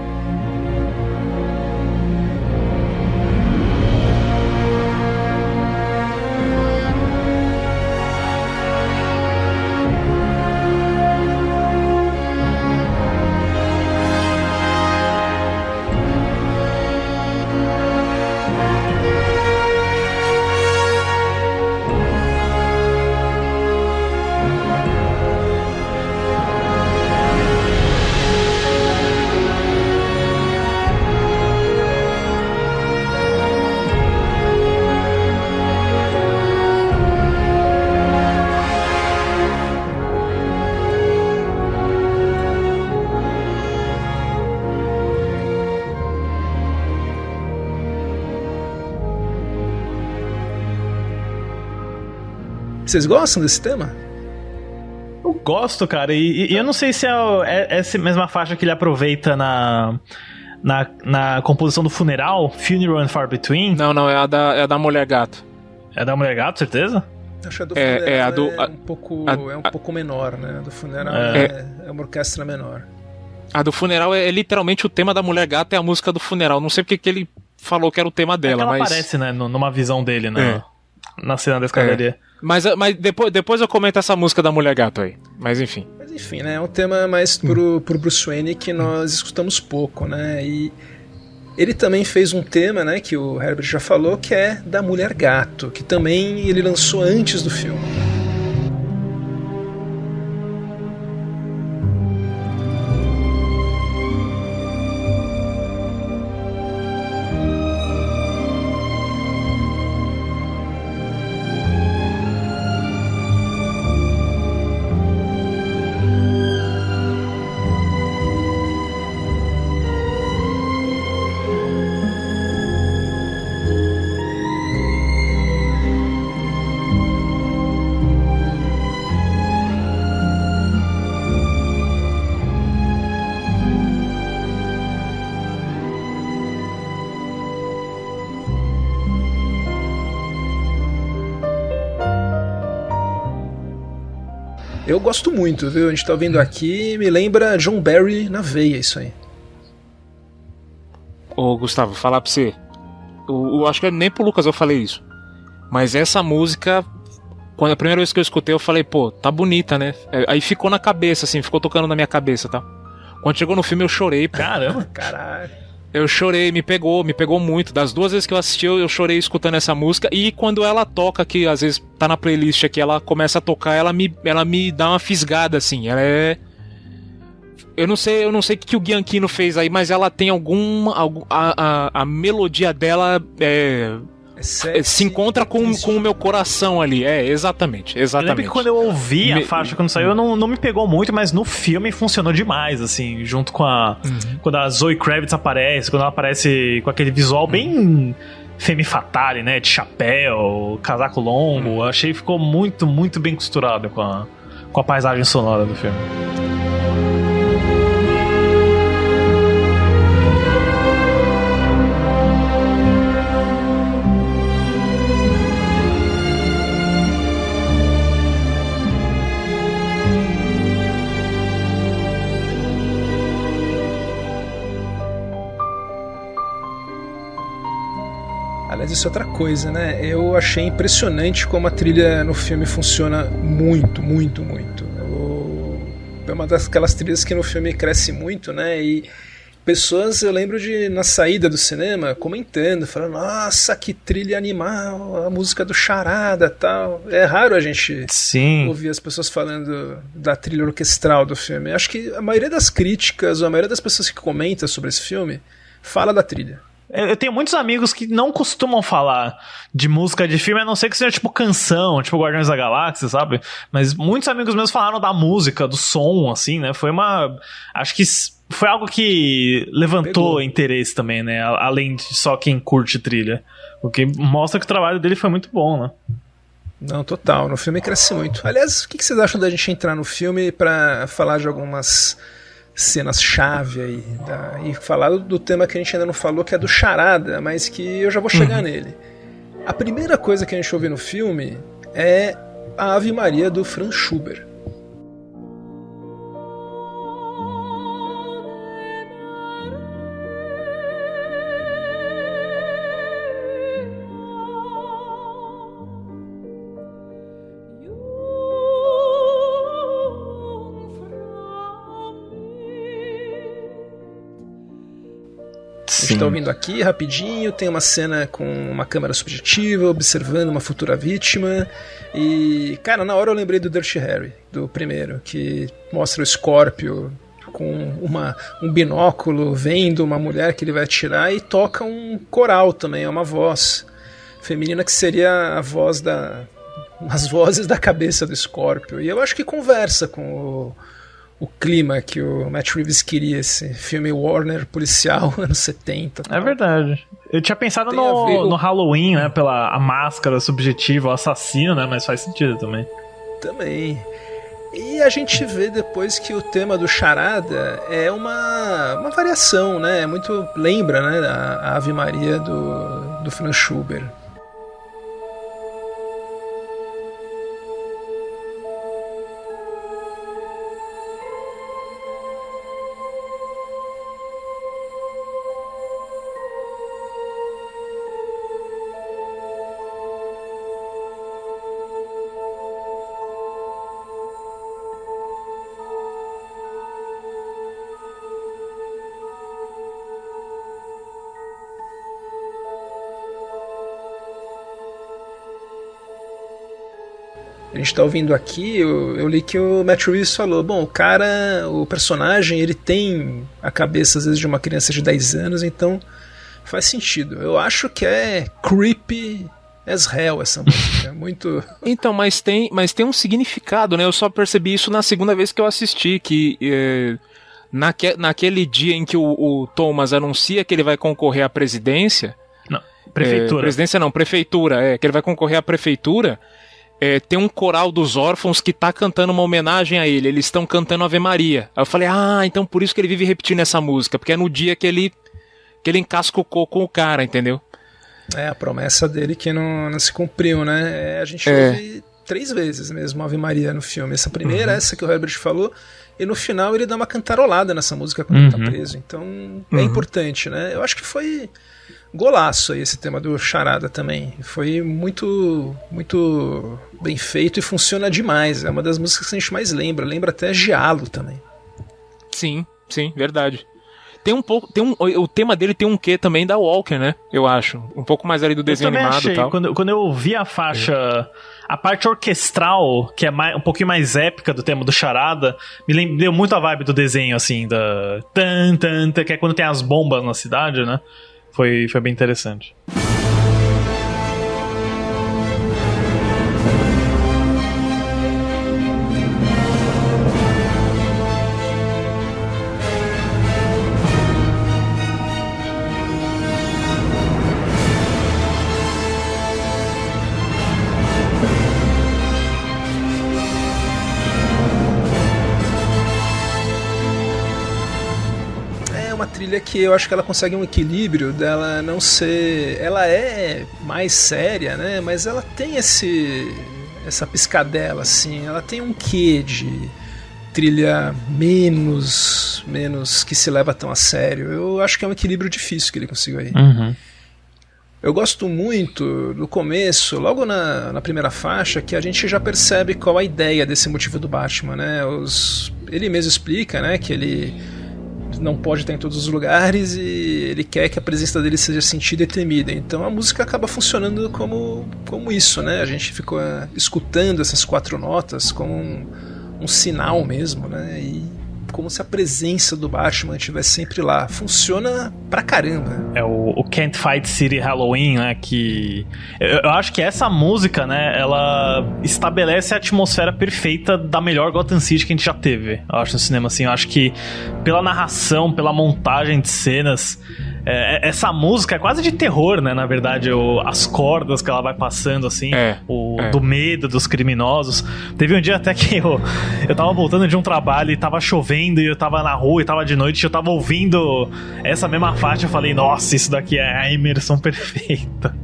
Vocês gostam desse tema? Eu gosto, cara, e eu não sei se é essa mesma faixa que ele aproveita na composição do Funeral, Funeral and Far Between. Não, é a da Mulher Gato. É da Mulher Gato, certeza? Acho que a do Funeral é um pouco menor, né? A do Funeral é uma orquestra menor. A do Funeral é literalmente o tema da Mulher Gato, é a música do Funeral. Não sei porque que ele falou que era o tema dela, ela mas... aparece, né, numa visão dele, né? Na cena da escadaria. Mas depois eu comento essa música da Mulher Gato aí. Mas enfim. Mas enfim, né? É um tema mais pro Bruce Wayne que nós escutamos pouco, né? E ele também fez um tema, né, que o Herbert já falou, que é da Mulher Gato, que também ele lançou antes do filme. Eu gosto muito, viu? A gente tá ouvindo aqui, me lembra John Barry na veia, isso aí. Ô, Gustavo, falar pra você. Eu acho que nem pro Lucas eu falei isso. Mas essa música, quando a primeira vez que eu escutei, eu falei, pô, tá bonita, né? Aí ficou na cabeça, assim, ficou tocando na minha cabeça, tá? Quando chegou no filme eu chorei, pô. Caramba! Caralho. Eu chorei, me pegou muito. Das 2 vezes que eu assisti, eu chorei escutando essa música. E quando ela toca, que às vezes tá na playlist aqui, ela começa a tocar, ela me dá uma fisgada, assim. Ela é... Eu não sei o que o Gianchino fez aí, mas ela tem a melodia dela se encontra com o meu coração ali. Exatamente. Eu lembro que quando eu ouvi a faixa quando saiu, não me pegou muito, mas no filme funcionou demais, assim, junto com quando a Zoe Kravitz aparece, quando ela aparece com aquele visual bem femme fatale, né, de chapéu, casaco longo. Achei que ficou muito, muito bem costurado com a paisagem sonora do filme. Aliás, isso é outra coisa, né? Eu achei impressionante como a trilha no filme funciona muito, muito, muito. É uma daquelas trilhas que no filme cresce muito, né? E pessoas, eu lembro de, na saída do cinema, comentando, falando, nossa, que trilha animal, a música do Charada e tal. É raro a gente ouvir as pessoas falando da trilha orquestral do filme. Acho que a maioria das críticas, ou a maioria das pessoas que comentam sobre esse filme, fala da trilha. Eu tenho muitos amigos que não costumam falar de música de filme, a não ser que seja tipo canção, tipo Guardiões da Galáxia, sabe? Mas muitos amigos meus falaram da música, do som, assim, né? Acho que foi algo que levantou interesse também, né? Além de só quem curte trilha. O que mostra que o trabalho dele foi muito bom, né? Não, total. No filme cresce muito. Aliás, o que vocês acham da gente entrar no filme pra falar de algumas cenas-chave aí, e falar do tema que a gente ainda não falou, que é do Charada, mas que eu já vou chegar nele. A primeira coisa que a gente ouve no filme é a Ave Maria do Franz Schubert. A gente tá ouvindo aqui rapidinho, tem uma cena com uma câmera subjetiva, observando uma futura vítima. E, cara, na hora eu lembrei do Dirty Harry, do primeiro, que mostra o Scorpio com um binóculo, vendo uma mulher que ele vai atirar, e toca um coral também, é uma voz feminina que seria a voz as vozes da cabeça do Scorpio. E eu acho que conversa com o clima que o Matt Reeves queria, esse filme Warner policial, anos 70. É verdade. Eu tinha pensado no Halloween, né? Pela a máscara subjetiva, o assassino, né? Mas faz sentido também. Também. E a gente vê depois que o tema do Charada é uma variação, né? Muito lembra, né? A Ave Maria do Franz Schubert. A gente tá ouvindo aqui, eu li que o Matt Reeves falou, bom, o personagem, ele tem a cabeça às vezes de uma criança de 10 anos, então faz sentido. Eu acho que é creepy as hell essa música, é muito... Então, mas tem um significado, né? Eu só percebi isso na segunda vez que eu assisti, que naquele dia em que o Thomas anuncia que ele vai concorrer à presidência... Não, prefeitura. Presidência não, prefeitura, que ele vai concorrer à prefeitura... tem um coral dos órfãos que tá cantando uma homenagem a ele. Eles estão cantando Ave Maria. Aí eu falei, então por isso que ele vive repetindo essa música, porque é no dia que ele encasca o coco com o cara, entendeu? A promessa dele que não se cumpriu, né? A gente ouve 3 vezes mesmo Ave Maria no filme. Essa primeira, essa que o Herbert falou, e no final ele dá uma cantarolada nessa música quando ele tá preso. Então é importante, né? Eu acho que foi... golaço aí esse tema do Charada também. Foi muito muito bem feito e funciona demais. É uma das músicas que a gente mais lembra. Lembra até Giallo também. Sim, verdade. O tema dele tem um quê também da Walker, né? Eu acho. Um pouco mais ali do desenho animado e tal. Quando eu ouvi a faixa... A parte orquestral, que é um pouquinho mais épica do tema do Charada, me deu muito a vibe do desenho, assim, da... que é quando tem as bombas na cidade, né? Foi bem interessante. Trilha que eu acho que ela consegue um equilíbrio dela não ser... Ela é mais séria, né? Mas ela tem essa piscadela, assim. Ela tem um quê de trilha menos que se leva tão a sério. Eu acho que é um equilíbrio difícil que ele conseguiu aí. Eu gosto muito do começo, logo na primeira faixa, que a gente já percebe qual a ideia desse motivo do Batman, né? Ele mesmo explica, né, que ele não pode estar em todos os lugares e ele quer que a presença dele seja sentida e temida. Então a música acaba funcionando como isso, né? A gente ficou escutando essas 4 notas como um sinal mesmo, né? E como se a presença do Batman estivesse sempre lá. Funciona pra caramba. É o Can't Fight City Halloween, né? Que eu acho que essa música, né? Ela estabelece a atmosfera perfeita da melhor Gotham City que a gente já teve. Eu acho no cinema, assim. Eu acho que pela narração, pela montagem de cenas, essa música é quase de terror, né? Na verdade, as cordas que ela vai passando, assim, do medo dos criminosos. Teve um dia até que eu tava voltando de um trabalho e tava chovendo e eu tava na rua e tava de noite e eu tava ouvindo essa mesma faixa. Eu falei, nossa, isso daqui é a imersão perfeita.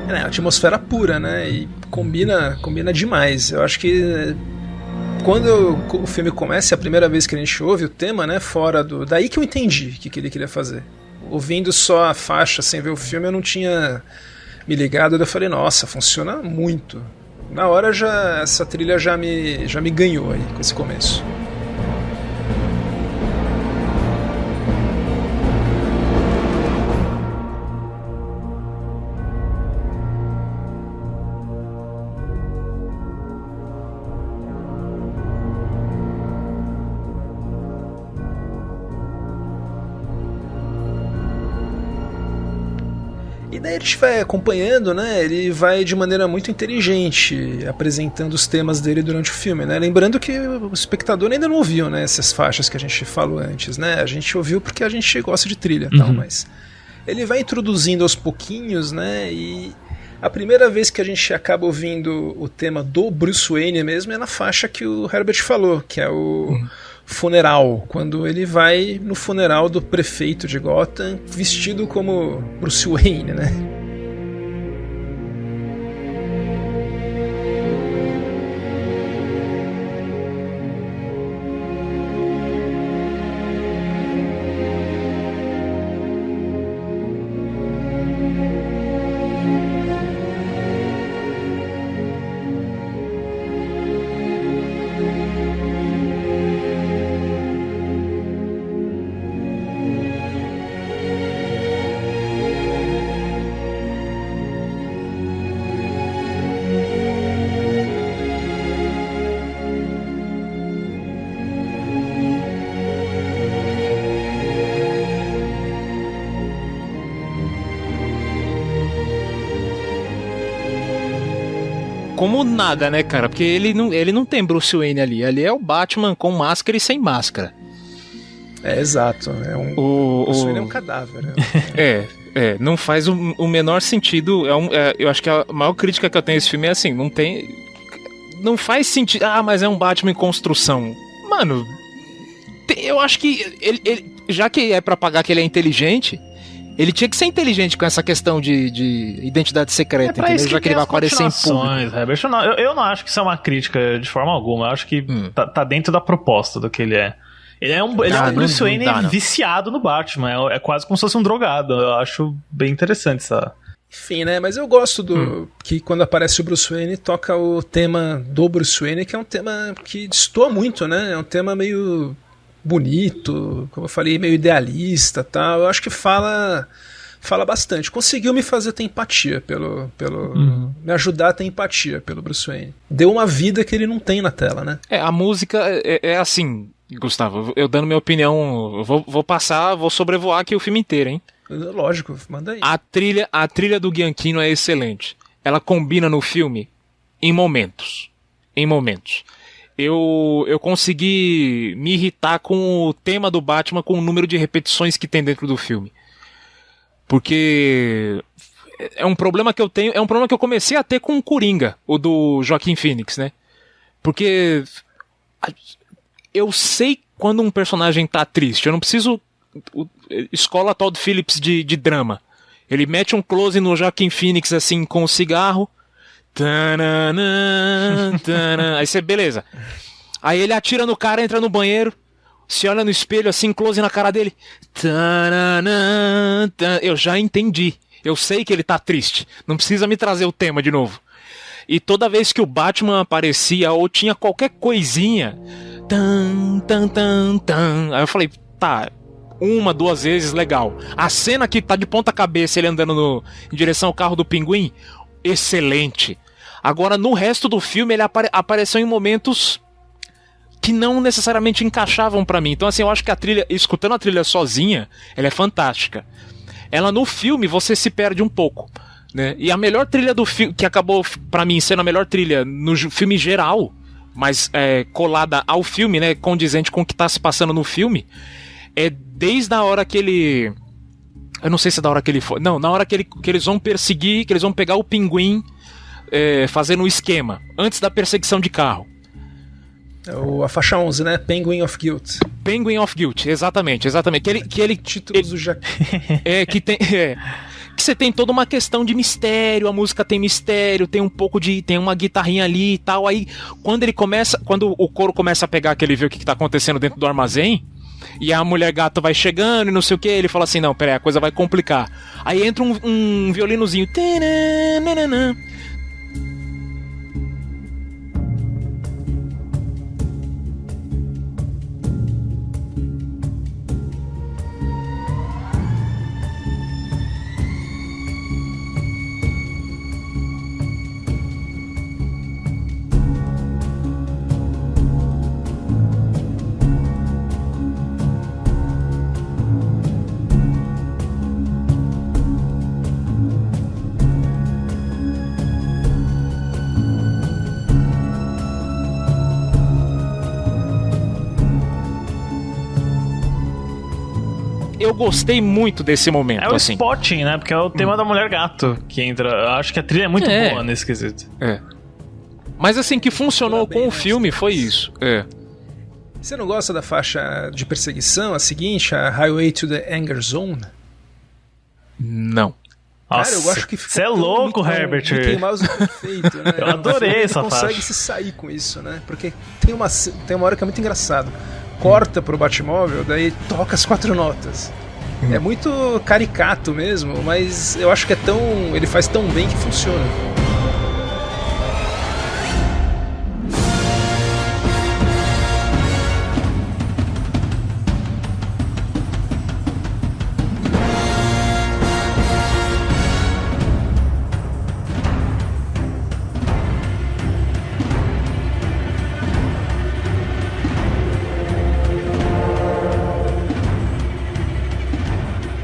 É a atmosfera pura, né? E combina demais. Eu acho que quando o filme começa, é a primeira vez que a gente ouve o tema, né? Fora daí que eu entendi o que ele queria fazer. Ouvindo só a faixa sem ver o filme, eu não tinha me ligado. Eu falei, nossa, funciona muito. Na hora essa trilha já me ganhou aí com esse começo. daí a gente vai acompanhando, né? Ele vai de maneira muito inteligente apresentando os temas dele durante o filme, né? Lembrando que o espectador ainda não ouviu, né? Essas faixas que a gente falou antes, né? A gente ouviu porque a gente gosta de trilha e tal, mas ele vai introduzindo aos pouquinhos, né? E a primeira vez que a gente acaba ouvindo o tema do Bruce Wayne mesmo é na faixa que o Herbert falou, que é o funeral, quando ele vai no funeral do prefeito de Gotham vestido como Bruce Wayne, né? Como nada, né, cara? Porque ele não tem Bruce Wayne ali. Ali é o Batman com máscara e sem máscara. É, exato. Bruce Wayne é um cadáver. Né? Não faz o menor sentido. Eu acho que a maior crítica que eu tenho a esse filme é assim, não faz sentido. Ah, mas é um Batman em construção. Mano, eu acho que ele já que é pra pagar que ele é inteligente, ele tinha que ser inteligente com essa questão de identidade secreta, entendeu? Já que ele vai aparecer em público. Herbert, eu não acho que isso é uma crítica de forma alguma. Eu acho que tá dentro da proposta do que ele é. Ele é um Bruce Wayne viciado no Batman. É quase como se fosse um drogado. Eu acho bem interessante essa... Enfim, né? Mas eu gosto do que quando aparece o Bruce Wayne toca o tema do Bruce Wayne, que é um tema que destoa muito, né? É um tema meio bonito, como eu falei, meio idealista, tal. Eu acho que fala bastante. Conseguiu me fazer ter empatia me ajudar a ter empatia pelo Bruce Wayne. Deu uma vida que ele não tem na tela, né? A música é assim, Gustavo, eu dando minha opinião, vou sobrevoar aqui o filme inteiro, hein? Lógico, manda aí. A trilha do Giacchino é excelente. Ela combina no filme em momentos. Eu consegui me irritar com o tema do Batman, com o número de repetições que tem dentro do filme. Porque é um problema que eu tenho, é um problema que eu comecei a ter com o Coringa, o do Joaquin Phoenix, né? Porque eu sei quando um personagem tá triste, eu não preciso... Escola Todd Phillips de drama. Ele mete um close no Joaquin Phoenix assim com o cigarro. Aí você, beleza. Aí ele atira no cara, entra no banheiro, se olha no espelho assim, close na cara dele. Eu já entendi. Eu sei que ele tá triste. Não precisa me trazer o tema de novo. E toda vez que o Batman aparecia ou tinha qualquer coisinha, aí eu falei, tá, 1, 2 vezes, legal. A cena que tá de ponta cabeça, ele andando em direção ao carro do Pinguim, excelente. Agora, no resto do filme, ele apareceu em momentos que não necessariamente encaixavam pra mim. Então, assim, eu acho que a trilha, escutando a trilha sozinha, ela é fantástica. Ela no filme, você se perde um pouco, né? E a melhor trilha do filme, que acabou pra mim sendo a melhor trilha no filme geral, mas colada ao filme, né, condizente com o que tá se passando no filme, é desde a hora que ele... Eu não sei se é da hora que ele foi... Não, na hora que eles vão perseguir, que eles vão pegar o Pinguim, fazendo um esquema, antes da perseguição de carro. A faixa 11, né? Penguin of Guilt. Penguin of Guilt, exatamente. Títulos do Jack. Que você tem toda uma questão de mistério, a música tem mistério, tem uma guitarrinha ali e tal. Aí quando o coro começa a pegar, que ele vê o que tá acontecendo dentro do armazém, e a mulher gato vai chegando e não sei o que, ele fala assim, não, peraí, a coisa vai complicar. Aí entra um violinozinho. eu gostei muito desse momento. É o assim. spotting, né? Porque é o tema da Mulher Gato que entra. Eu acho que a trilha é muito boa nesse quesito. Mas assim, que funcionou com o filme foi isso. Você não gosta da faixa de perseguição, a seguinte, a Highway to the Anger Zone? Não. Nossa, cara, eu acho que você é louco, Herbert. Mickey Mouse perfeito, né? Eu adorei essa faixa. Ele consegue se sair com isso, né? Porque tem uma hora que é muito engraçado. Corta pro Batmóvel, daí toca as 4 notas. É muito caricato mesmo, mas eu acho que ele faz tão bem que funciona.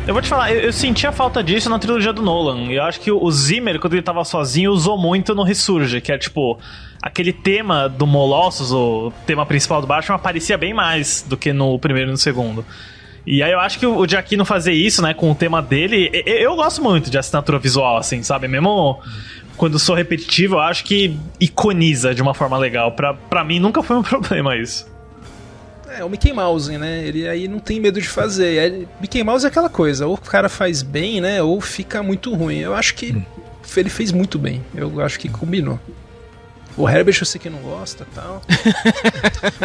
Eu vou te falar, eu senti a falta disso na trilogia do Nolan. Eu acho que o Zimmer, quando ele tava sozinho, usou muito no Ressurge, que é tipo, aquele tema do Molossus, o tema principal do Batman, aparecia bem mais do que no primeiro e no segundo. E aí eu acho que o Giacchino fazer isso, né, com o tema dele, eu gosto muito de assinatura visual, assim, sabe? Mesmo quando sou repetitivo, eu acho que iconiza de uma forma legal. Pra mim nunca foi um problema isso. É o Mickey Mouse, né? Ele aí não tem medo de fazer. Mickey Mouse é aquela coisa, ou o cara faz bem, né? Ou fica muito ruim. Eu acho que ele fez muito bem. Eu acho que combinou. O Herbert eu sei que não gosta e tal.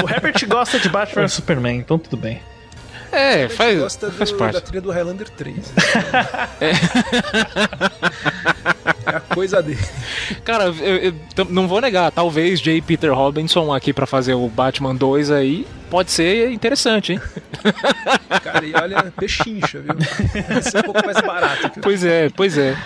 O Herbert gosta de Batman vs Superman, então tudo bem. Faz parte. Da trilha do Highlander 3. É a coisa dele. Cara, eu não vou negar, talvez J. Peter Robinson aqui pra fazer o Batman 2 aí pode ser interessante, hein? Cara, e olha, pechincha, viu? Esse é um pouco mais barato. Pois é.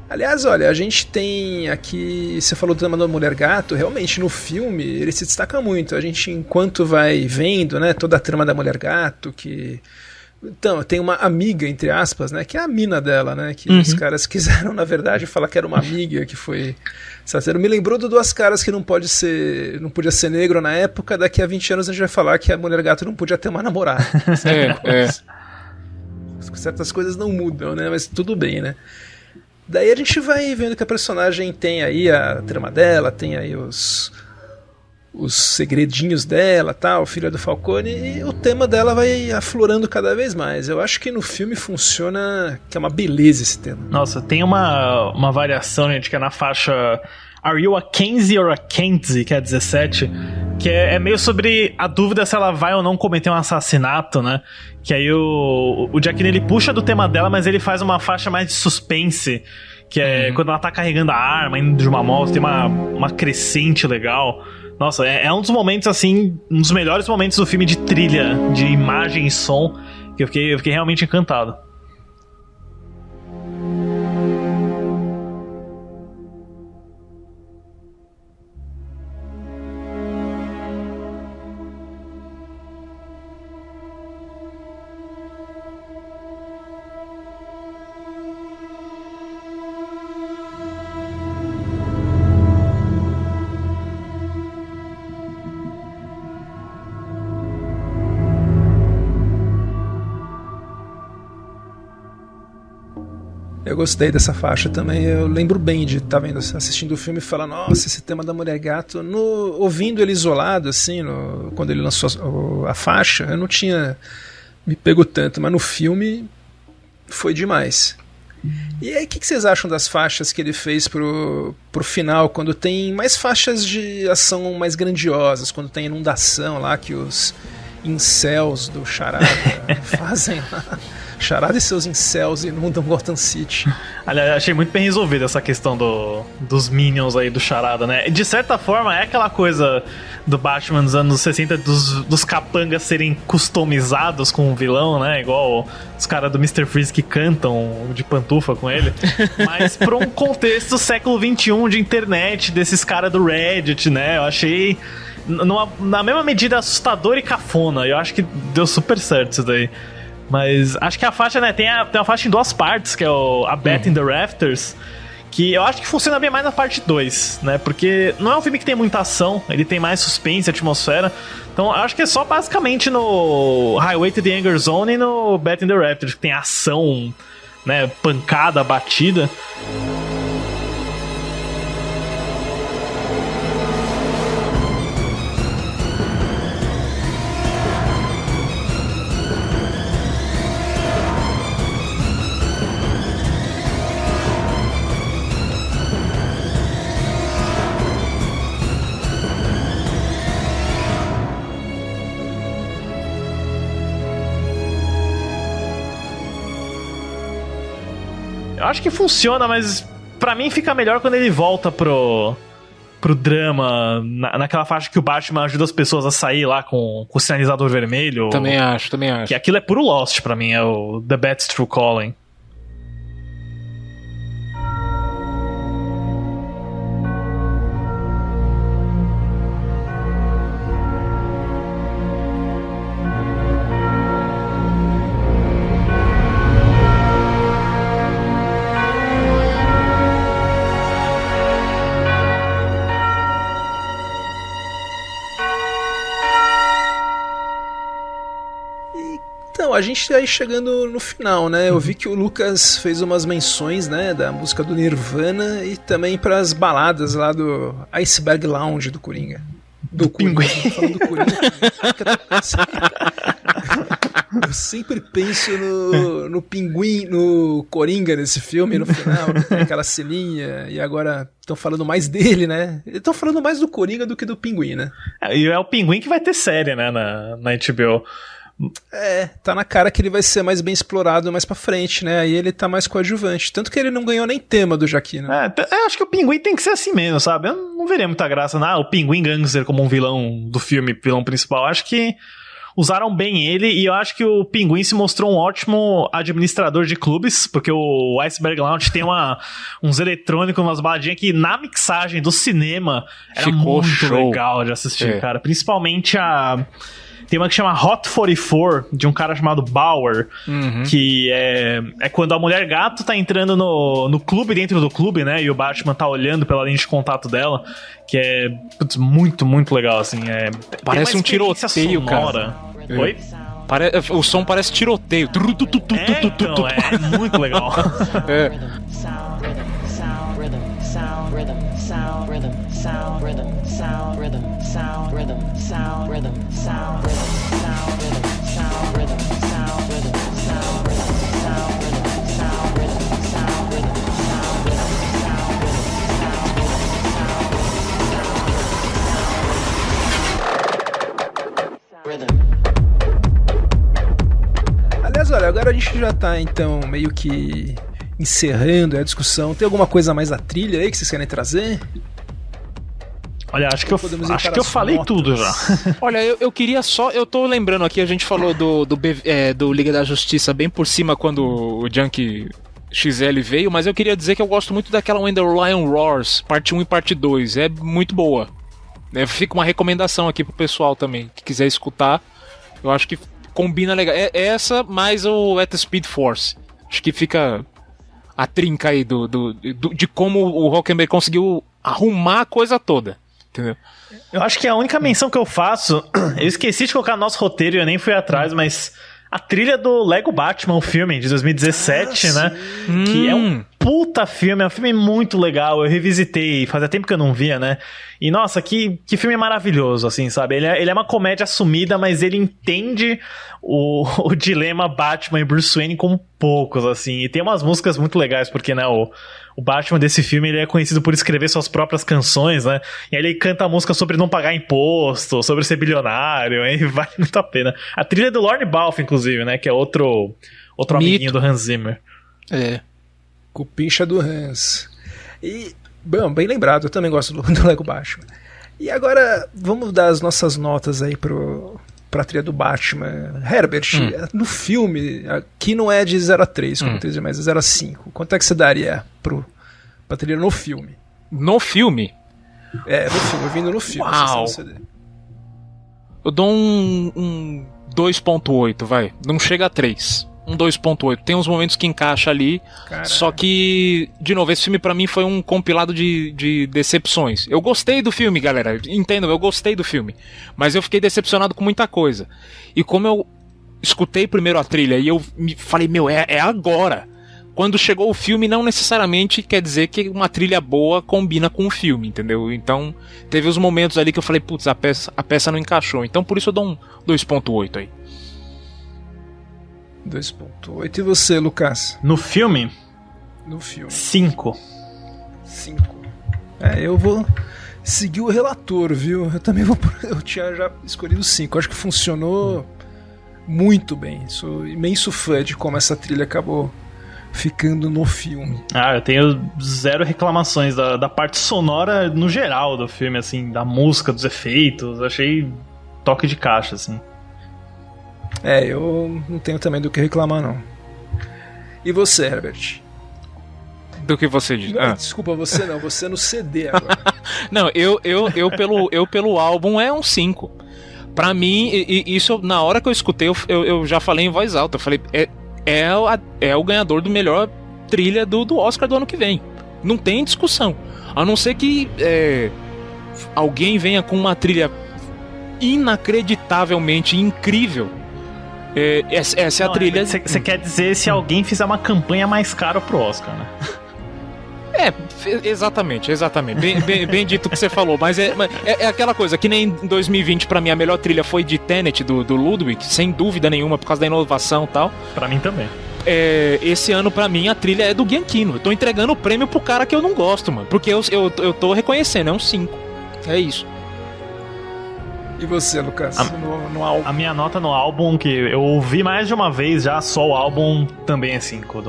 Aliás, olha, a gente tem aqui, você falou do tema da Mulher Gato, realmente no filme ele se destaca muito. A gente, enquanto vai vendo, né, toda a trama da Mulher Gato, que... Então, tem uma amiga, entre aspas, né, que é a mina dela, né, que os caras quiseram, na verdade, falar que era uma amiga, que foi... Me lembrou do Duas Caras, que não podia ser negro na época, daqui a 20 anos a gente vai falar que a Mulher Gato não podia ter uma namorada. Certas coisas não mudam, né, mas tudo bem, né. Daí a gente vai vendo que a personagem tem aí a trama dela, tem aí os segredinhos dela, tal, filha do Falcone, e o tema dela vai aflorando cada vez mais. Eu acho que no filme funciona, que é uma beleza esse tema. Nossa, tem uma variação, gente, que é na faixa Are You a Kenzie or a Kenzie, que é 17, que é meio sobre a dúvida se ela vai ou não cometer um assassinato, né? Que aí o Giacchino, ele puxa do tema dela, mas ele faz uma faixa mais de suspense, que é quando ela tá carregando a arma, indo de uma moto, tem uma crescente legal. Nossa, é um dos momentos, assim, um dos melhores momentos do filme de trilha, de imagem e som, que eu fiquei realmente encantado. Eu gostei dessa faixa também. Eu lembro bem de estar assistindo o filme e falar, nossa, esse tema da Mulher Gato. Ouvindo ele isolado, assim, quando ele lançou a faixa, eu não tinha me pego tanto, mas no filme foi demais. E aí, o que vocês acham das faixas que ele fez pro final, quando tem mais faixas de ação mais grandiosas, quando tem inundação lá que os incels do Charada fazem lá? Charada e seus incels inundam Gotham City. Aliás, achei muito bem resolvida essa questão dos Minions aí do Charada, né? De certa forma, é aquela coisa do Batman dos anos 60 dos capangas serem customizados com o vilão, né? Igual os caras do Mr. Freeze que cantam de pantufa com ele. Mas pra um contexto século XXI de internet, desses caras do Reddit, né? Eu achei na mesma medida assustador e cafona. Eu acho que deu super certo isso daí. Mas acho que a faixa, né, tem uma faixa em 2 partes, que é a Bat in the Rafters, que eu acho que funciona bem mais na parte 2, né? Porque não é um filme que tem muita ação, ele tem mais suspense, atmosfera. Então eu acho que é só basicamente no Highway to the Anger Zone e no Battle in the Raptors que tem ação, né? Pancada, batida. Eu acho que funciona, mas pra mim fica melhor quando ele volta pro drama, naquela faixa que o Batman ajuda as pessoas a sair lá com o sinalizador vermelho. Também acho. Que aquilo é puro Lost pra mim, é o The Bat's True Calling. A gente aí chegando no final, né? Eu vi que o Lucas fez umas menções, né, da música do Nirvana e também pras baladas lá do Iceberg Lounge do Coringa. Do Pinguim. Falando do Coringa. Eu sempre penso no Pinguim, no Coringa nesse filme, no final, tem aquela ceninha, e agora estão falando mais dele, né? Estão falando mais do Coringa do que do Pinguim, né? E é o Pinguim que vai ter série, né, na HBO. Tá na cara que ele vai ser mais bem explorado mais pra frente, né? Aí ele tá mais coadjuvante. Tanto que ele não ganhou nem tema do Jaqui, né? Eu acho que o Pinguim tem que ser assim mesmo, sabe? Eu não veria muita graça o Pinguim Gangster como um vilão do filme, vilão principal. Acho que usaram bem ele e eu acho que o Pinguim se mostrou um ótimo administrador de clubes, porque o Iceberg Lounge tem uns eletrônicos, umas baladinhas que na mixagem do cinema era ficou muito show. Legal de assistir, cara. Principalmente tem uma que chama Hot 44, de um cara chamado Bauer, que é quando a mulher gato tá entrando no clube dentro do clube, né? E o Batman tá olhando pela lente de contato dela, que é muito, muito legal, assim. Parece um tiroteio, sonora. Cara. Oi? O som parece tiroteio. Então, é muito legal. Aliás, olha, agora a gente já tá então meio que encerrando a discussão. Tem alguma coisa mais da trilha aí que vocês querem trazer? Olha, acho que eu falei notas. Tudo já. Olha, eu queria só... Eu tô lembrando aqui, a gente falou do Liga da Justiça bem por cima quando o Junkie XL veio, mas eu queria dizer que eu gosto muito daquela When the Lion Roars, parte 1 e parte 2. É muito boa. Fica uma recomendação aqui pro pessoal também, que quiser escutar. Eu acho que combina legal. É essa mais o At the Speed Force. Acho que fica a trinca aí de como o Rockenberg conseguiu arrumar a coisa toda. Entendeu? Eu acho que a única menção que eu faço, eu esqueci de colocar no nosso roteiro e eu nem fui atrás, mas a trilha do Lego Batman, o filme de 2017, né? Que é um puta filme, é um filme muito legal. Eu revisitei, fazia tempo que eu não via, né? E nossa, que filme maravilhoso, assim, sabe? Ele é uma comédia assumida, mas ele entende o dilema Batman e Bruce Wayne como poucos, assim. E tem umas músicas muito legais, porque, né, o Batman desse filme, ele é conhecido por escrever suas próprias canções, né? E aí ele canta a música sobre não pagar imposto, sobre ser bilionário, e vale muito a pena. A trilha é do Lorne Balfe, inclusive, né? Que é outro amiguinho do Hans Zimmer. Cupincha do Hans. E, bom, bem lembrado, eu também gosto do Lego Batman. E agora, vamos dar as nossas notas aí pra trilha do Batman. Herbert, no filme, aqui não é de 0 a 3, como tem mais de 0 a 5. Quanto é que você daria pra trilha no filme? No filme? No filme, vindo no filme. Uau! Eu dou um 2.8, vai. Não chega a 3. um 2.8. Tem uns momentos que encaixa ali. Caralho. Só que, de novo, esse filme pra mim foi um compilado de decepções. Eu gostei do filme, galera. Entendam, eu gostei do filme. Mas eu fiquei decepcionado com muita coisa. E como eu escutei primeiro a trilha e eu me falei, é agora. Quando chegou o filme, não necessariamente quer dizer que uma trilha boa combina com o filme, entendeu? Então, teve os momentos ali que eu falei, putz, a peça não encaixou. Então, por isso eu dou um 2.8 aí. 2.8. E você, Lucas? No filme? No filme. 5. Eu vou seguir o relator, viu? Eu também vou... Eu tinha já escolhido 5. Acho que funcionou muito bem. Sou imenso fã de como essa trilha acabou ficando no filme. Eu tenho 0 reclamações da parte sonora no geral do filme, assim, da música, dos efeitos. Achei toque de caixa, assim. Eu não tenho também do que reclamar, não. E você, Herbert? Do que você diz? Desculpa, você não. Você no CD agora. Não, eu pelo álbum é um 5. Pra mim, isso na hora que eu escutei, eu já falei em voz alta. Eu falei, é o ganhador do melhor trilha do Oscar do ano que vem. Não tem discussão. A não ser que alguém venha com uma trilha inacreditavelmente incrível. Essa é a trilha. Você quer dizer se alguém fizer uma campanha mais cara pro Oscar, né? Exatamente. Bem dito o que você falou. Mas é aquela coisa, que nem em 2020, pra mim, a melhor trilha foi de Tenet, do Ludwig, sem dúvida nenhuma, por causa da inovação e tal. Pra mim também. Esse ano, pra mim, a trilha é do Giacchino. Eu tô entregando o prêmio pro cara que eu não gosto, mano. Porque eu tô reconhecendo, é um 5. É isso. E você, Lucas? No álbum? A minha nota no álbum, que eu ouvi mais de uma vez já, só o álbum também é 5.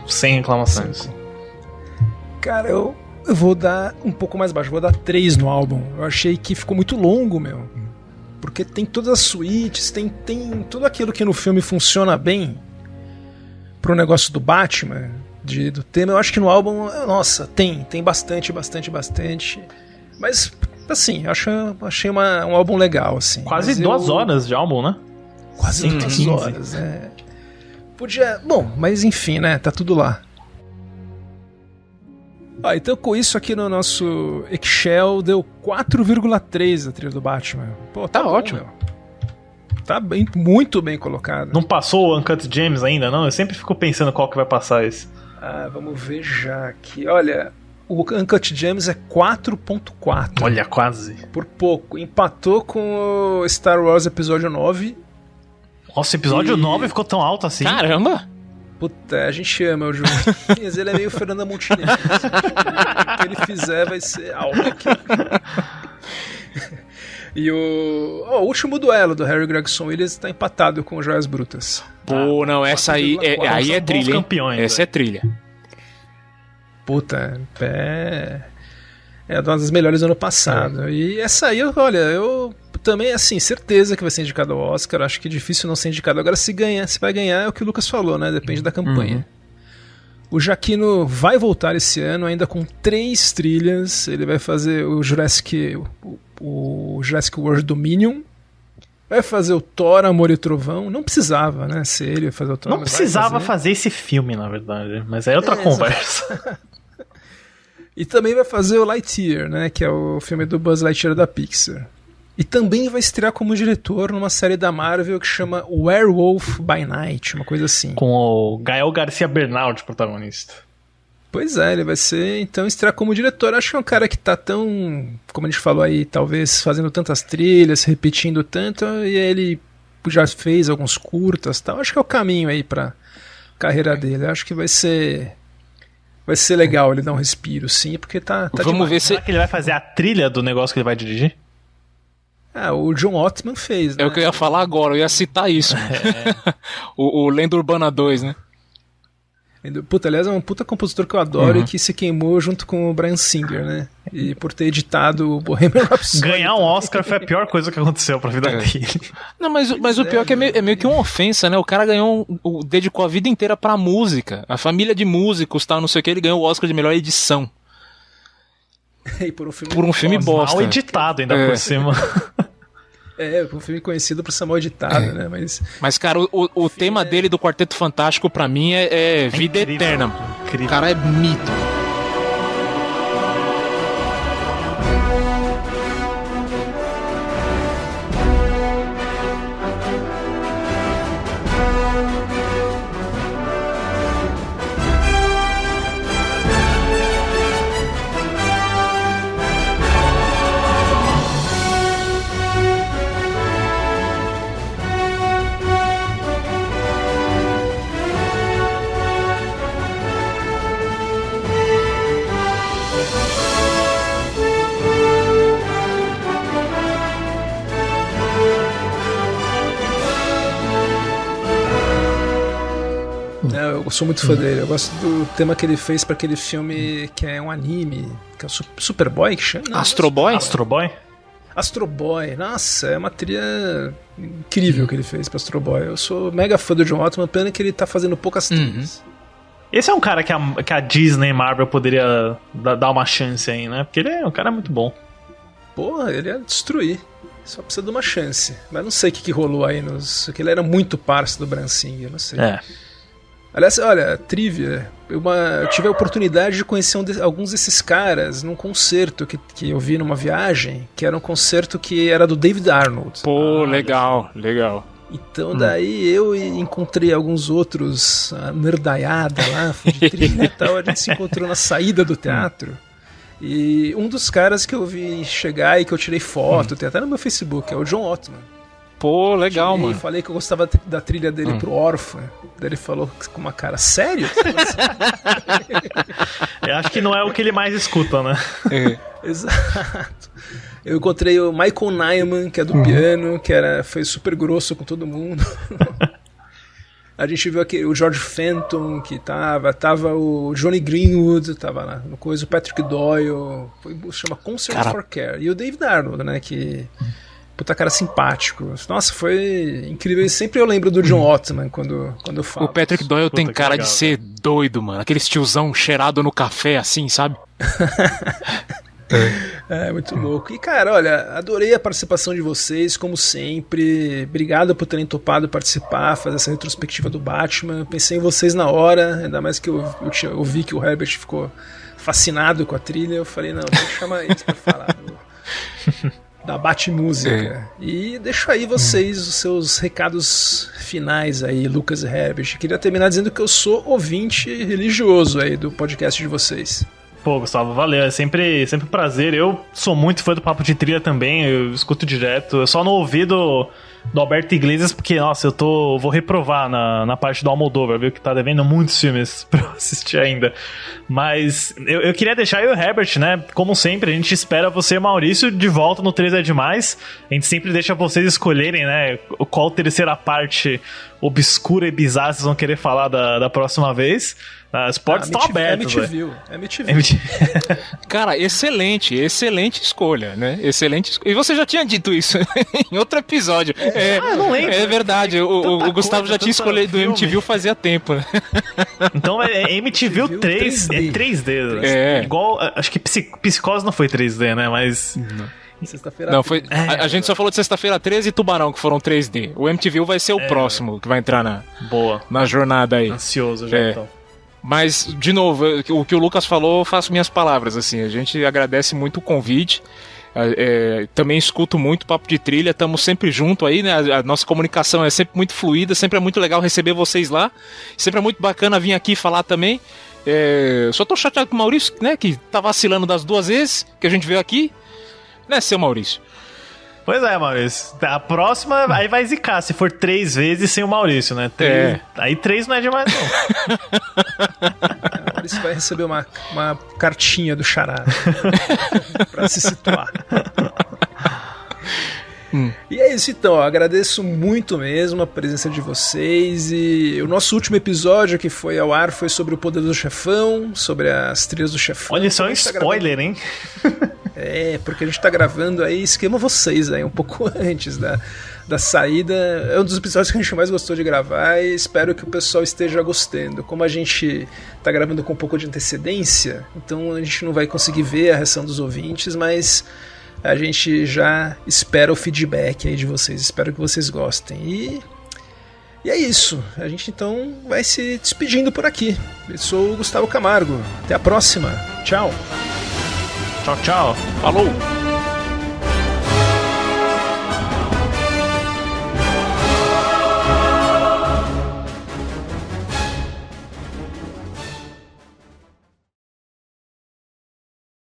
Sem reclamações. 5. Cara, eu vou dar um pouco mais baixo. Vou dar 3 no álbum. Eu achei que ficou muito longo, meu. Porque tem todas as suítes, tem tudo aquilo que no filme funciona bem pro negócio do Batman, do tema. Eu acho que no álbum, nossa, tem bastante. Mas... assim, achei um álbum legal, assim. Quase 2 horas de álbum, né? Quase 2 horas, Podia... Bom, mas enfim, né? Tá tudo lá. Então com isso aqui no nosso Excel deu 4,3 a trilha do Batman. Pô, tá ótimo. Meu. Tá muito bem colocado. Não passou o Uncut Gems ainda, não? Eu sempre fico pensando qual que vai passar esse. Vamos ver já aqui. Olha... O Uncut Gems é 4.4. Olha, quase. Por pouco. Empatou com o Star Wars Episódio 9. Nossa, o Episódio 9 ficou tão alto assim? Caramba! Puta, a gente ama o João. Mas ele é meio Fernanda Montenegro. O que ele fizer vai ser alto aqui. E o último duelo do Harry Gregson Williams está empatado com o Joias Brutas. Pô, não, essa aí é trilha, hein? Campeões, essa é trilha. Puta, é uma das melhores do ano passado. E essa aí, olha, eu também, assim, certeza que vai ser indicado ao Oscar. Acho que é difícil não ser indicado. Agora, se vai ganhar, é o que o Lucas falou, né? Depende da campanha. O Giacchino vai voltar esse ano, ainda com 3 trilhas. Ele vai fazer o Jurassic World Dominion. Vai fazer o Thor, Amor e Trovão. Não precisava, né? Se ele fazer o Thor. Não precisava fazer esse filme, na verdade. Mas é outra conversa. E também vai fazer o Lightyear, né? Que é o filme do Buzz Lightyear da Pixar. E também vai estrear como diretor numa série da Marvel que chama Werewolf by Night, uma coisa assim. Com o Gael Garcia Bernal de protagonista. Pois é, ele vai ser, então, estrear como diretor. Acho que é um cara que tá tão, como a gente falou aí, talvez fazendo tantas trilhas, repetindo tanto, e ele já fez alguns curtas e tal. Acho que é o caminho aí pra carreira dele. Acho que vai ser legal ele dar um respiro, sim, porque tá Vamos demais. ver se... Será que ele vai fazer a trilha do negócio que ele vai dirigir? O John Ottman fez, né? É o que eu ia falar agora, eu ia citar isso. o Lenda Urbana 2, né? Puta, aliás, é um puta compositor que eu adoro e que se queimou junto com o Bryan Singer, né? E por ter editado o Bohemian Rhapsody. Ganhar um Oscar foi a pior coisa que aconteceu pra vida dele. Não, mas o pior é que é meio que uma ofensa, né? O cara dedicou a vida inteira pra música. A família de músicos, tal, não sei o que, ele ganhou o Oscar de melhor edição. E por um filme bosta. Mal editado ainda por cima. É, um filme conhecido por ser mal editado, né? Mas cara, o tema dele do Quarteto Fantástico, pra mim, é vida incrível, eterna. incrível. O cara é mito. Eu sou muito fã dele. Eu gosto do tema que ele fez pra aquele filme que é um anime, que é o Superboy, que chama? Não, Astro Boy? Astro Boy? Astro Boy. Nossa, é uma trilha incrível que ele fez pra Astro Boy. Eu sou mega fã do John Ottman, pena que ele tá fazendo poucas trilhas. Esse é um cara que a Disney e Marvel poderia dar uma chance aí, né? Porque ele é um cara muito bom. Porra, ele ia destruir. Só precisa de uma chance. Mas não sei o que rolou aí que ele era muito parça do Bryan Singer, não sei. Aliás, olha, trivia, eu tive a oportunidade de conhecer alguns desses caras num concerto que eu vi numa viagem, que era um concerto que era do David Arnold. Pô, legal. Então daí eu encontrei alguns outros, a nerdaiada lá, fã de trilha e tal, a gente se encontrou na saída do teatro. E um dos caras que eu vi chegar e que eu tirei foto, tem até no meu Facebook, é o John Ottman. Pô, legal, mano. Falei que eu gostava da trilha dele pro Órfão. Daí ele falou com uma cara, sério? Eu acho que não é o que ele mais escuta, né? Exato. Eu encontrei o Michael Nyman, que é do piano, foi super grosso com todo mundo. A gente viu aqui o George Fenton, que tava o Johnny Greenwood, tava lá no coisa, o Patrick Doyle, chama Concert for Care. E o David Arnold, né, que... Puta cara simpático. Nossa, foi incrível. Sempre eu lembro do John Ottman quando eu falo. O Patrick Doyle tem cara legal, de ser doido, mano. Aquele tiozão cheirado no café, assim, sabe? É, muito louco. E, cara, olha, adorei a participação de vocês, como sempre. Obrigado por terem topado participar, fazer essa retrospectiva do Batman. Pensei em vocês na hora, ainda mais que eu vi que o Herbert ficou fascinado com a trilha. Eu falei, não, vou chamar eles pra falar da Batmúsica. E deixo aí vocês os seus recados finais aí, Lucas e Herbert. Queria terminar dizendo que eu sou ouvinte religioso aí do podcast de vocês. Pô, Gustavo, valeu. É sempre um prazer. Eu sou muito fã do Papo de Trilha também, eu escuto direto. Eu só não ouvi do Alberto Iglesias porque, nossa, vou reprovar na parte do Almodóvar, viu? Que tá devendo muitos filmes pra eu assistir ainda. Mas eu queria deixar aí o Herbert, né? Como sempre, a gente espera você e o Maurício de volta no 3 é Demais. A gente sempre deixa vocês escolherem, né? Qual terceira parte obscura e bizarra vocês vão querer falar da próxima vez. As portas estão abertas. MTV. Cara, excelente escolha, né? E você já tinha dito isso em outro episódio. Eu não lembro. É verdade, o Gustavo já tinha escolhido do MTV fazia tempo, né? Então é MTV 3, é 3D. É. Igual, acho que Psicose não foi 3D, né? Mas... Sexta-feira não, foi. A gente só falou de Sexta-feira 13 e Tubarão, que foram 3D. O MTV vai ser o próximo que vai entrar na jornada aí. Ansioso já, então. Mas, de novo, o que o Lucas falou, eu faço minhas palavras, assim, a gente agradece muito o convite, também escuto muito Papo de Trilha, estamos sempre junto aí, né, a nossa comunicação é sempre muito fluida, sempre é muito legal receber vocês lá, sempre é muito bacana vir aqui falar também, só tô chateado com o Maurício, né, que tá vacilando das 2 vezes que a gente veio aqui, né, seu Maurício? Pois é, Maurício. A próxima aí vai zicar, se for 3 vezes sem o Maurício, né? Aí 3 não é demais, não. O Maurício vai receber uma cartinha do Xará pra se situar. E é isso então, agradeço muito mesmo a presença de vocês. E o nosso último episódio que foi ao ar foi sobre o Poderoso Chefão, sobre as trilhas do Chefão. Olha, só um spoiler, hein? Porque a gente tá gravando aí Esquema Vocês aí um pouco antes da saída. É um dos episódios que a gente mais gostou de gravar e espero que o pessoal esteja gostando. Como a gente tá gravando com um pouco de antecedência, então a gente não vai conseguir ver a reação dos ouvintes, mas A gente já espera o feedback aí de vocês, espero que vocês gostem. E é isso, a gente então vai se despedindo por aqui. Eu sou o Gustavo Camargo, até a próxima, tchau. Tchau, tchau. Falou!